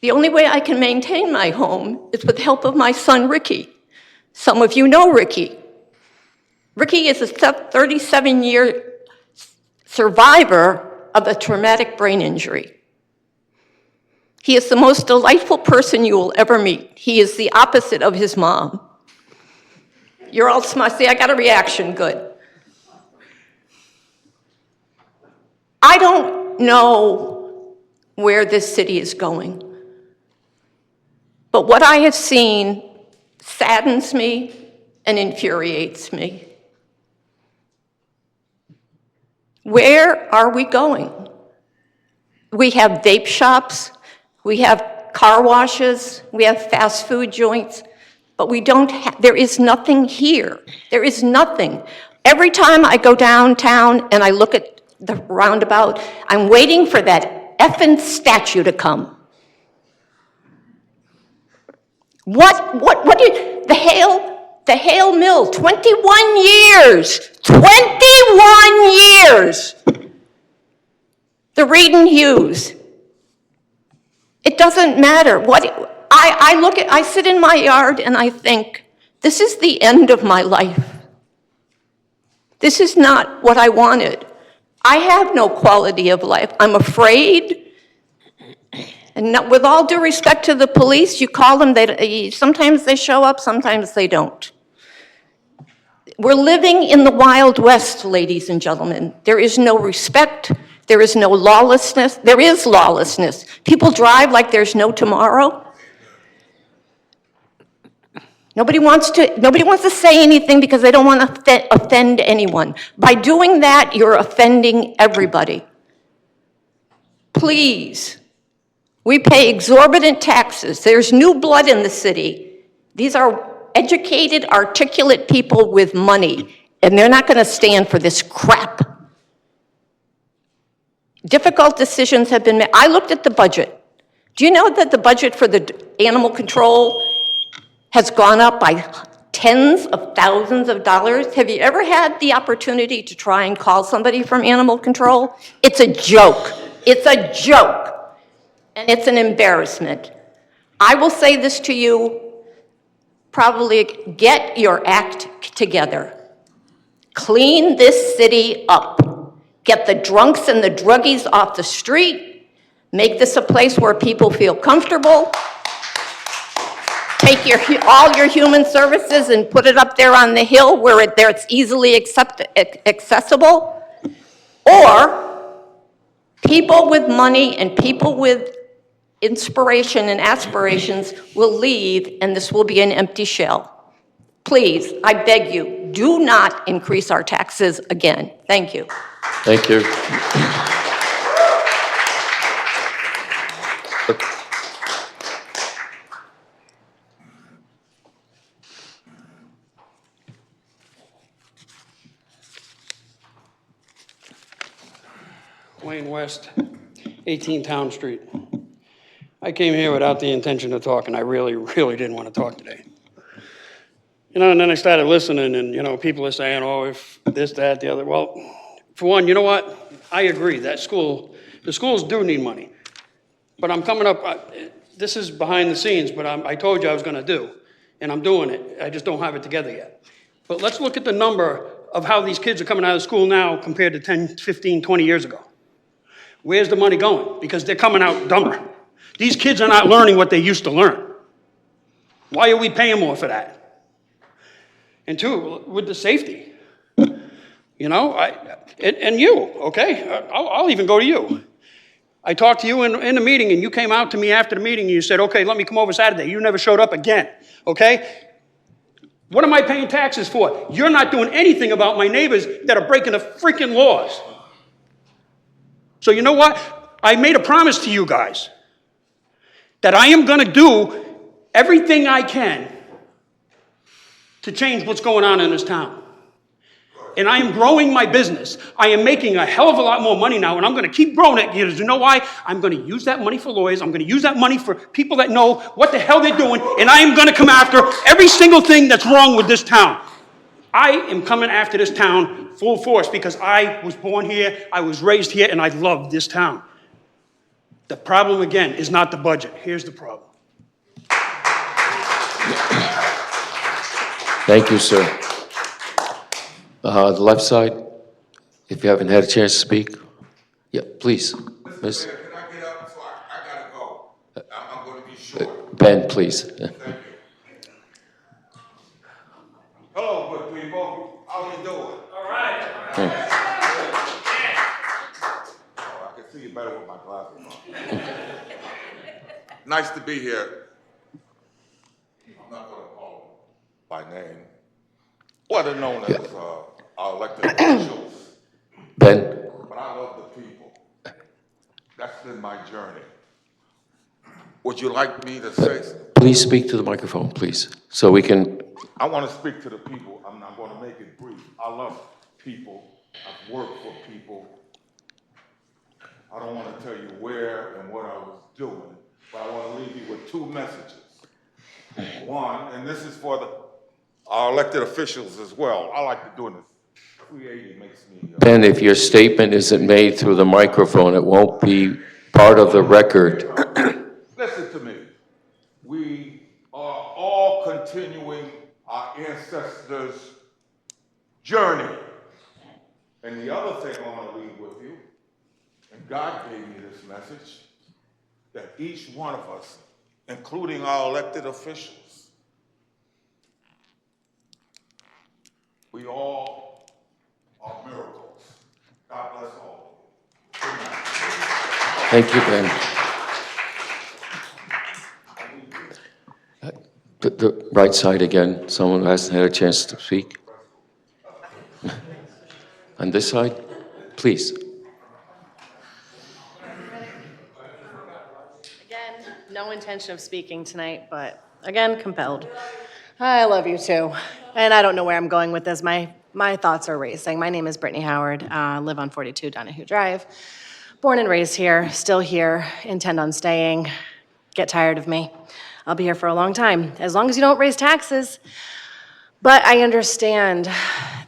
The only way I can maintain my home is with the help of my son, Ricky. Some of you know Ricky. Ricky is a 37-year survivor of a traumatic brain injury. He is the most delightful person you will ever meet. He is the opposite of his mom. You're all smart. See, I got a reaction, good. I don't know where this city is going, but what I have seen saddens me and infuriates me. Where are we going? We have vape shops, we have car washes, we have fast food joints, but there is nothing here. There is nothing. Every time I go downtown and I look at the roundabout, I'm waiting for that effing statue to come. The Hale Mill, 21 years, 21 years. The Reed and Hughes. It doesn't matter. I sit in my yard and I think, this is the end of my life. This is not what I wanted. I have no quality of life. I'm afraid. And with all due respect to the police, you call them, sometimes they show up, sometimes they don't. We're living in the Wild West, ladies and gentlemen. There is no respect. There is no lawlessness. There is lawlessness. People drive like there's no tomorrow. Nobody wants to say anything because they don't want to offend anyone. By doing that, you're offending everybody. Please, we pay exorbitant taxes. There's new blood in the city. These are educated, articulate people with money, and they're not going to stand for this crap. Difficult decisions have been made. I looked at the budget. Do you know that the budget for the animal control has gone up by tens of thousands of dollars? Have you ever had the opportunity to try and call somebody from animal control? It's a joke. It's a joke. And it's an embarrassment. I will say this to you, probably get your act together. Clean this city up. Get the drunks and the druggies off the street. Make this a place where people feel comfortable. Take all your human services and put it up there on the hill where it's easily accessible. Or people with money and people with inspiration and aspirations will leave, and this will be an empty shell. Please, I beg you, do not increase our taxes again. Thank you. Thank you. Wayne West, 18 Town Street. I came here without the intention of talking. I really, really didn't want to talk today. You know, and then I started listening, and, you know, people are saying, oh, if this, that, the other. Well, for one, you know what? I agree, the schools do need money. But I'm coming up, this is behind the scenes, but I told you I was going to do, and I'm doing it. I just don't have it together yet. But let's look at the number of how these kids are coming out of school now compared to 10, 15, 20 years ago. Where's the money going? Because they're coming out dumber. These kids are not learning what they used to learn. Why are we paying more for that? And two, with the safety. You know, and you, okay? I'll even go to you. I talked to you in the meeting, and you came out to me after the meeting, and you said, okay, let me come over Saturday. You never showed up again, okay? What am I paying taxes for? You're not doing anything about my neighbors that are breaking the freaking laws. So you know what? I made a promise to you guys that I am going to do everything I can to change what's going on in this town. And I am growing my business. I am making a hell of a lot more money now, and I'm going to keep growing it. You know why? I'm going to use that money for lawyers. I'm going to use that money for people that know what the hell they're doing, and I am going to come after every single thing that's wrong with this town. I am coming after this town full force because I was born here, I was raised here, and I love this town. The problem, again, is not the budget. Here's the problem. Thank you, sir. The left side, if you haven't had a chance to speak. Yeah, please. Miss. Can I get up? So I gotta go. I'm going to be short. Ben, please. Thank you. Hello, good people. How you doing? All right. Oh, I can see you better with my glasses on. Nice to be here. I'm not going to call by name. What are known as our elected officials. Ben. But I love the people. That's been my journey. Would you like me to say something? Please speak to the microphone, please, so we can. I want to speak to the people. I'm going to make it brief. I love people. I've worked for people. I don't want to tell you where and what I was doing, but I want to leave you with two messages. One, and this is for our elected officials as well. I like to do this. 380 makes me... Ben, if your statement isn't made through the microphone, it won't be part of the record. Listen to me. We are all continuing our ancestors' journey. And the other thing I want to leave with you, and God gave me this message, that each one of us, including our elected officials, we all are miracles. God bless all of you. Good night. Thank you, Ben. The right side again, someone who hasn't had a chance to speak. On this side, please. Again, no intention of speaking tonight, but again, compelled. I love you too. And I don't know where I'm going with this. My thoughts are racing. My name is Brittany Howard. Live on 42 Donahue Drive. Born and raised here, still here, intend on staying. Get tired of me. I'll be here for a long time, as long as you don't raise taxes. But I understand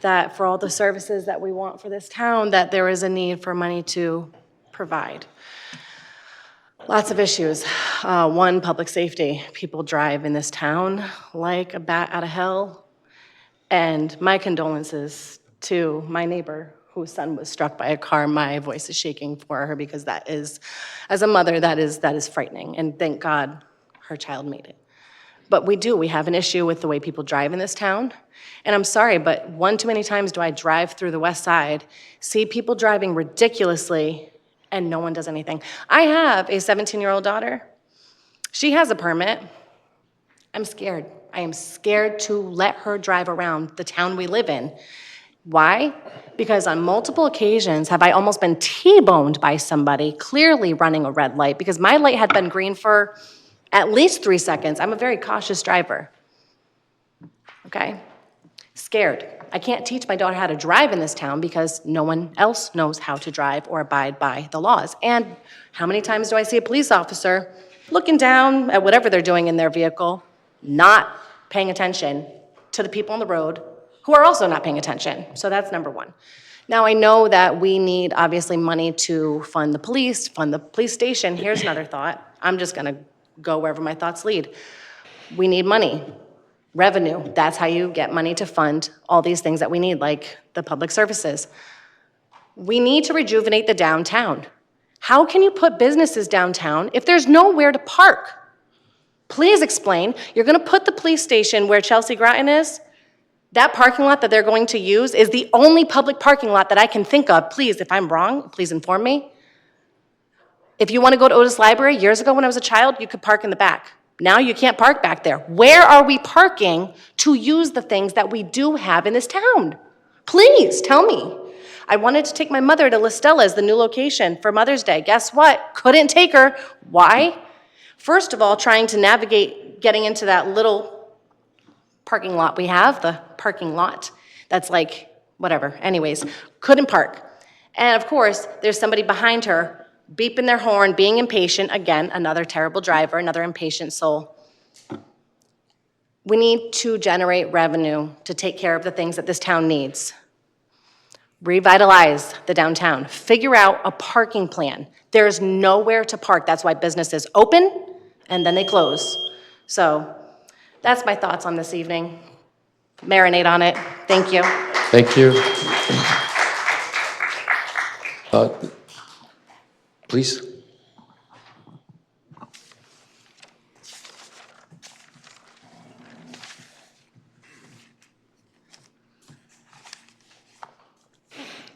that for all the services that we want for this town, that there is a need for money to provide. Lots of issues. One, public safety. People drive in this town like a bat out of hell. And my condolences to my neighbor whose son was struck by a car. My voice is shaking for her because that is, as a mother, that is frightening. And thank God her child made it. But we have an issue with the way people drive in this town. And I'm sorry, but one too many times do I drive through the west side, see people driving ridiculously, and no one does anything. I have a 17-year-old daughter. She has a permit. I'm scared. I am scared to let her drive around the town we live in. Why? Because on multiple occasions have I almost been T-boned by somebody clearly running a red light because my light had been green for at least 3 seconds. I'm a very cautious driver, okay? Scared. I can't teach my daughter how to drive in this town because no one else knows how to drive or abide by the laws. And how many times do I see a police officer looking down at whatever they're doing in their vehicle, not paying attention to the people on the road who are also not paying attention? So that's number one. Now, I know that we need, obviously, money to fund the police station. Here's another thought. I'm just gonna go wherever my thoughts lead. We need money. Revenue, that's how you get money to fund all these things that we need, like the public services. We need to rejuvenate the downtown. How can you put businesses downtown if there's nowhere to park? Please explain. You're gonna put the police station where Chelsea Grattan is? That parking lot that they're going to use is the only public parking lot that I can think of. Please, if I'm wrong, please inform me. If you wanna go to Otis Library, years ago when I was a child, you could park in the back. Now you can't park back there. Where are we parking to use the things that we do have in this town? Please, tell me. I wanted to take my mother to Listella's, the new location, for Mother's Day. Guess what? Couldn't take her. Why? First of all, trying to navigate getting into that little parking lot we have, the parking lot, that's like, whatever. Anyways, couldn't park. And of course, there's somebody behind her beeping their horn, being impatient. Again, another terrible driver, another impatient soul. We need to generate revenue to take care of the things that this town needs. Revitalize the downtown. Figure out a parking plan. There's nowhere to park. That's why businesses open and then they close. So that's my thoughts on this evening. Marinate on it. Thank you. Thank you. Please.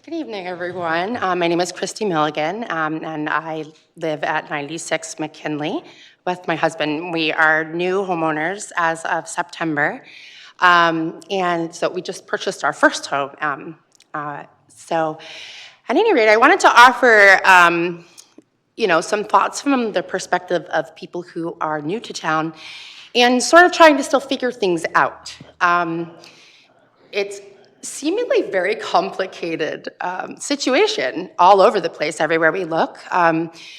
Good evening, everyone. My name is Christy Milligan, and I live at 96 McKinley with my husband. We are new homeowners as of September, and so we just purchased our first home. So at any rate, I wanted to offer some thoughts from the perspective of people who are new to town and sort of trying to still figure things out. It's seemingly very complicated situation all over the place, everywhere we look.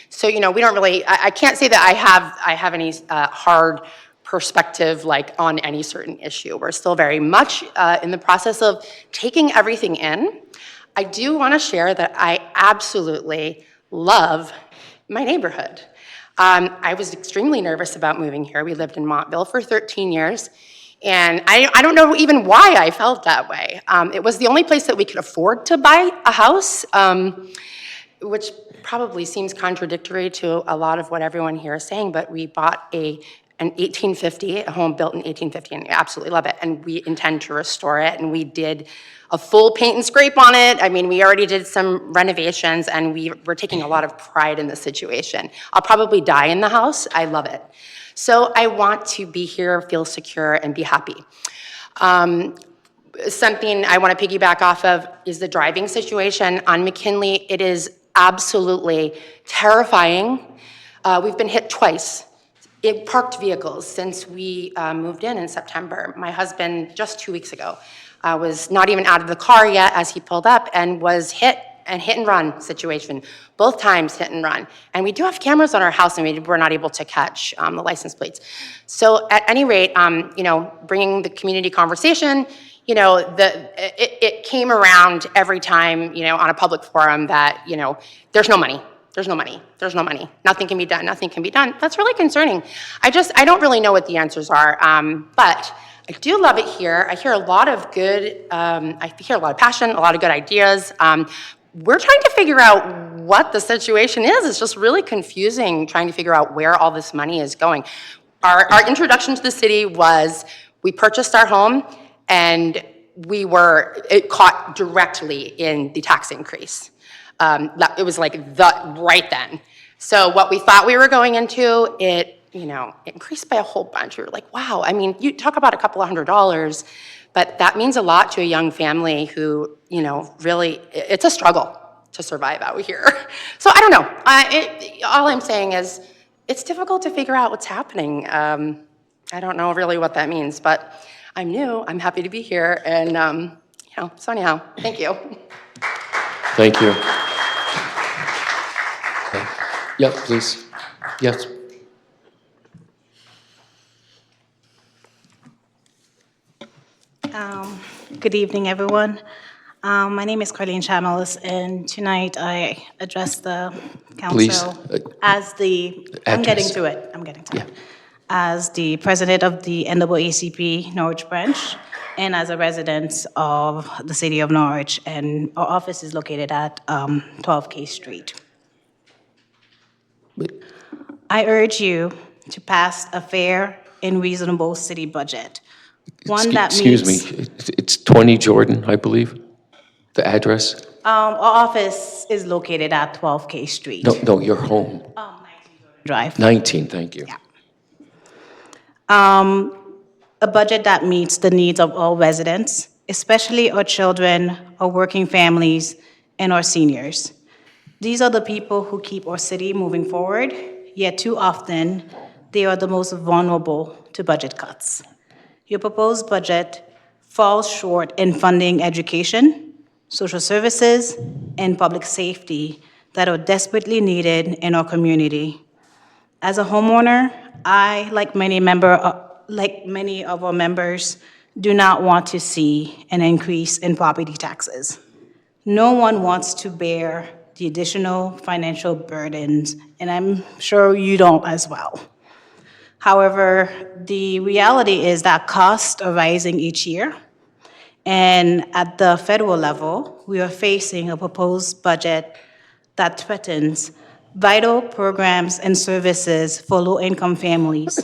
So, we don't really, I can't say that I have any hard perspective like on any certain issue. We're still very much in the process of taking everything in. I do want to share that I absolutely love my neighborhood. I was extremely nervous about moving here. We lived in Montville for 13 years. And I don't know even why I felt that way. It was the only place that we could afford to buy a house, which probably seems contradictory to a lot of what everyone here is saying, but we bought a home built in 1850, and I absolutely love it. And we intend to restore it, and we did a full paint and scrape on it. I mean, we already did some renovations, and we're taking a lot of pride in the situation. I'll probably die in the house. I love it. So I want to be here, feel secure, and be happy. Something I want to piggyback off of is the driving situation on McKinley. It is absolutely terrifying. We've been hit twice in parked vehicles since we moved in September. My husband, just 2 weeks ago, was not even out of the car yet as he pulled up and was hit and run situation. Both times hit and run. And we do have cameras on our house, and we were not able to catch the license plates. So at any rate, bringing the community conversation, it came around every time, on a public forum that, there's no money. There's no money. There's no money. Nothing can be done. Nothing can be done. That's really concerning. I don't really know what the answers are, but I do love it here. I hear a lot of good, I hear a lot of passion, a lot of good ideas. We're trying to figure out what the situation is. It's just really confusing trying to figure out where all this money is going. Our introduction to the city was we purchased our home and it caught directly in the tax increase. It was like right then. So what we thought we were going into, it increased by a whole bunch. We were like, wow, I mean, you talk about a couple of $100s, but that means a lot to a young family who, really, it's a struggle to survive out here. So I don't know. All I'm saying is it's difficult to figure out what's happening. I don't know really what that means, but I'm new, I'm happy to be here, and, so anyhow, thank you. Thank you. Yeah, please. Yes. Good evening, everyone. My name is Carlene Chamalis, and tonight I address the Please, council as I'm getting address. to it, as the president of the NAACP Norwich branch, and as a resident of the city of Norwich, and our office is located at 12 K Street. I urge you to pass a fair and reasonable city budget, one that Excuse meets. me, it's 20 Jordan, I believe, the address? Our office is located at 12 K Street. No, your home. Drive. 19, thank you. A budget that meets the needs of all residents, especially our children, our working families, and our seniors. These are the people who keep our city moving forward, yet too often, they are the most vulnerable to budget cuts. Your proposed budget falls short in funding education, social services, and public safety that are desperately needed in our community. As a homeowner, I, like many of our members, do not want to see an increase in property taxes. No one wants to bear the additional financial burdens, and I'm sure you don't as well. However, the reality is that costs are rising each year, and at the federal level, we are facing a proposed budget that threatens vital programs and services for low-income families.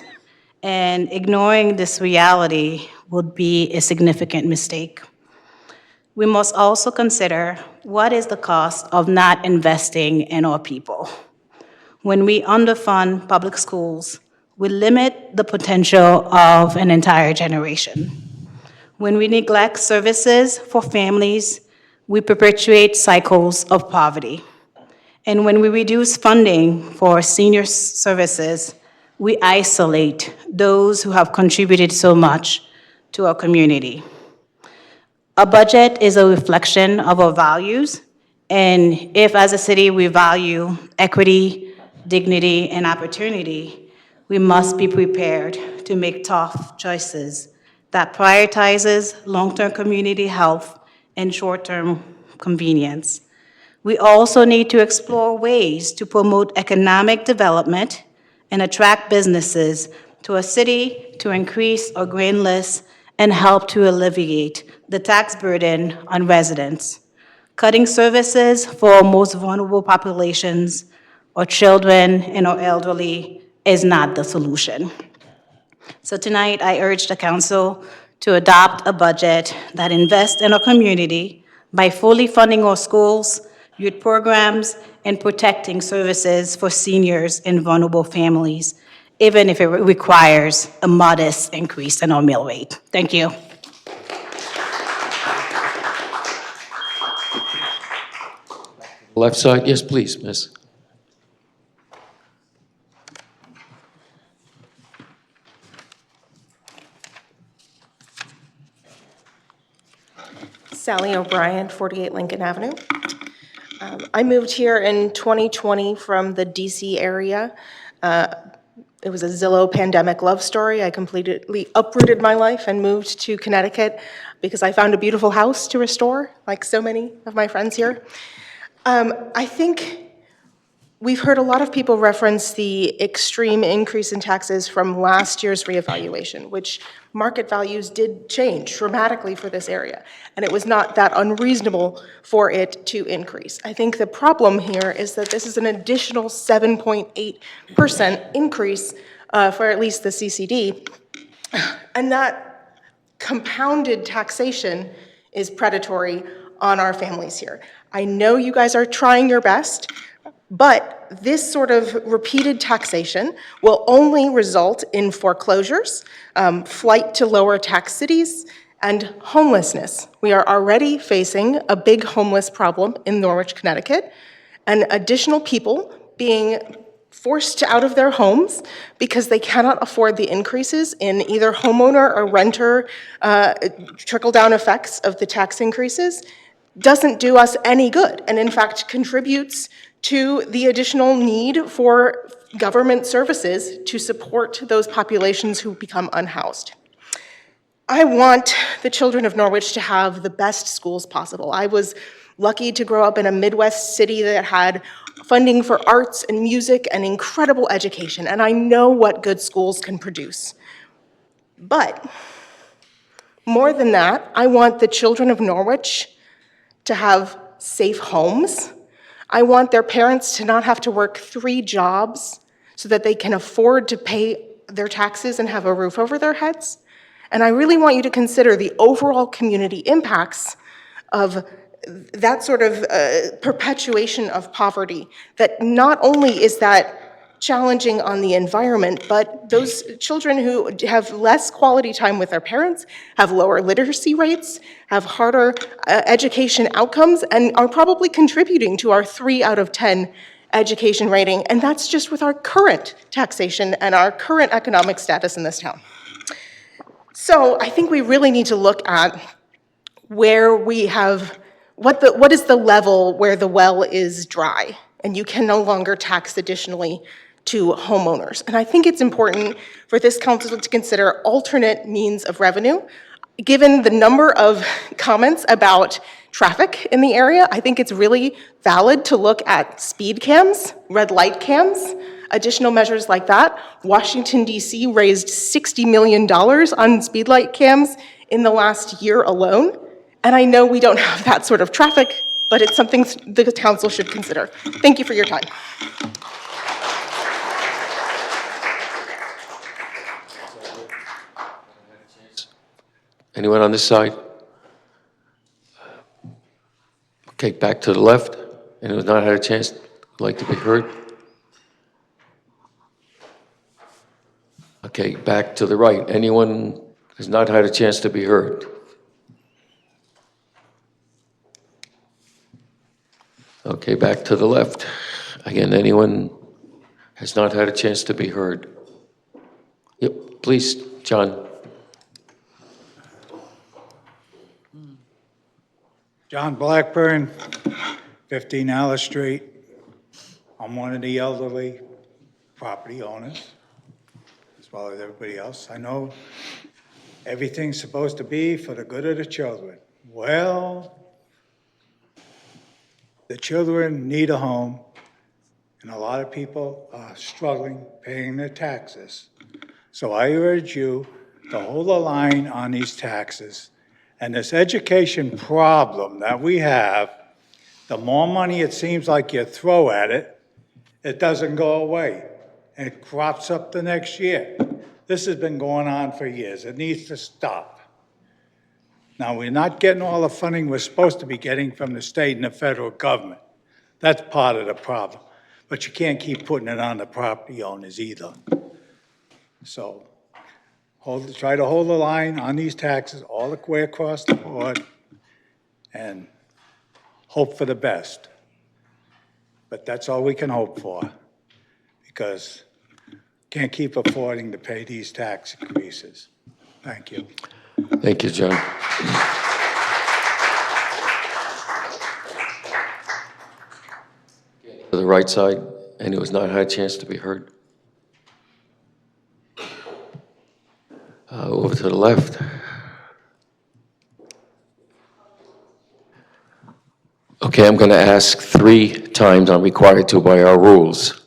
And ignoring this reality would be a significant mistake. We must also consider what is the cost of not investing in our people. When we underfund public schools, we limit the potential of an entire generation. When we neglect services for families, we perpetuate cycles of poverty. And when we reduce funding for senior services, we isolate those who have contributed so much to our community. A budget is a reflection of our values, and if as a city we value equity, dignity, and opportunity, we must be prepared to make tough choices that prioritizes long-term community health and short-term convenience. We also need to explore ways to promote economic development and attract businesses to a city to increase our grain list and help to alleviate the tax burden on residents. Cutting services for our most vulnerable populations, our children and our elderly, is not the solution. So tonight, I urge the council to adopt a budget that invests in our community by fully funding our schools, youth programs, and protecting services for seniors and vulnerable families, even if it requires a modest increase in our mill rate. Thank you. Left side, yes, please, miss. Sally O'Brien, 48 Lincoln Avenue. I moved here in 2020 from the DC area. It was a Zillow pandemic love story. I completely uprooted my life and moved to Connecticut because I found a beautiful house to restore, like so many of my friends here. I think we've heard a lot of people reference the extreme increase in taxes from last year's reevaluation, which market values did change dramatically for this area, and it was not that unreasonable for it to increase. I think the problem here is that this is an additional 7.8% increase for at least the CCD, and that compounded taxation is predatory on our families here. I know you guys are trying your best, but this sort of repeated taxation will only result in foreclosures, flight to lower tax cities, and homelessness. We are already facing a big homeless problem in Norwich, Connecticut, and additional people being forced out of their homes because they cannot afford the increases in either homeowner or renter trickle-down effects of the tax increases doesn't do us any good, and in fact contributes to the additional need for government services to support those populations who become unhoused. I want the children of Norwich to have the best schools possible. I was lucky to grow up in a Midwest city that had funding for arts and music and incredible education, and I know what good schools can produce. But more than that, I want the children of Norwich to have safe homes. I want their parents to not have to work 3 jobs so that they can afford to pay their taxes and have a roof over their heads. And I really want you to consider the overall community impacts of that sort of perpetuation of poverty, that not only is that challenging on the environment, but those children who have less quality time with their parents, have lower literacy rates, have harder education outcomes, and are probably contributing to our 3 out of 10 education rating, and that's just with our current taxation and our current economic status in this town. So I think we really need to look at where we have, what is the level where the well is dry and you can no longer tax additionally to homeowners. And I think it's important for this council to consider alternate means of revenue. Given the number of comments about traffic in the area, I think it's really valid to look at speed cams, red light cams, additional measures like that. Washington, D.C. raised $60 million on speed light cams in the last year alone. And I know we don't have that sort of traffic, but it's something the council should consider. Thank you for your time. Anyone on this side? Okay, back to the left. Anyone who's not had a chance, would like to be heard? Okay, back to the right. Anyone has not had a chance to be heard? Okay, back to the left. Again, anyone has not had a chance to be heard? Yep, please, John. John Blackburn, 15 Alice Street. I'm one of the elderly property owners, as well as everybody else. I know everything's supposed to be for the good of the children. Well, the children need a home, and a lot of people are struggling paying their taxes. So I urge you to hold the line on these taxes. And this education problem that we have, the more money it seems like you throw at it, it doesn't go away. And it crops up the next year. This has been going on for years. It needs to stop. Now, we're not getting all the funding we're supposed to be getting from the state and the federal government. That's part of the problem. But you can't keep putting it on the property owners either. So try to hold the line on these taxes all the way across the board and hope for the best. But that's all we can hope for, because can't keep affording to pay these tax increases. Thank you. Thank you, John. To the right side, and who has not had a chance to be heard? Over to the left. Okay, I'm going to ask 3 times. I'm required to by our rules,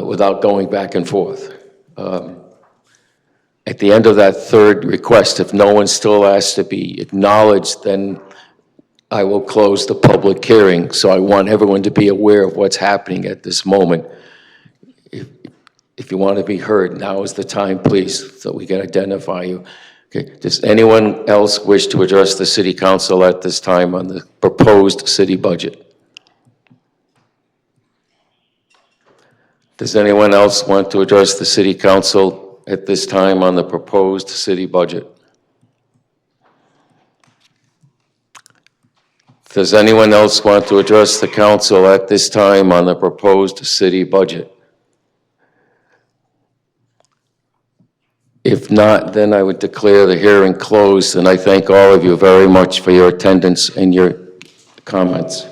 without going back and forth. At the end of that 3rd request, if no one still asks to be acknowledged, then I will close the public hearing. So I want everyone to be aware of what's happening at this moment. If you want to be heard, now is the time, please, so we can identify you. Okay. Does anyone else wish to address the City Council at this time on the proposed city budget? Does anyone else want to address the City Council at this time on the proposed city budget? Does anyone else want to address the council at this time on the proposed city budget? If not, then I would declare the hearing closed, and I thank all of you very much for your attendance and your comments.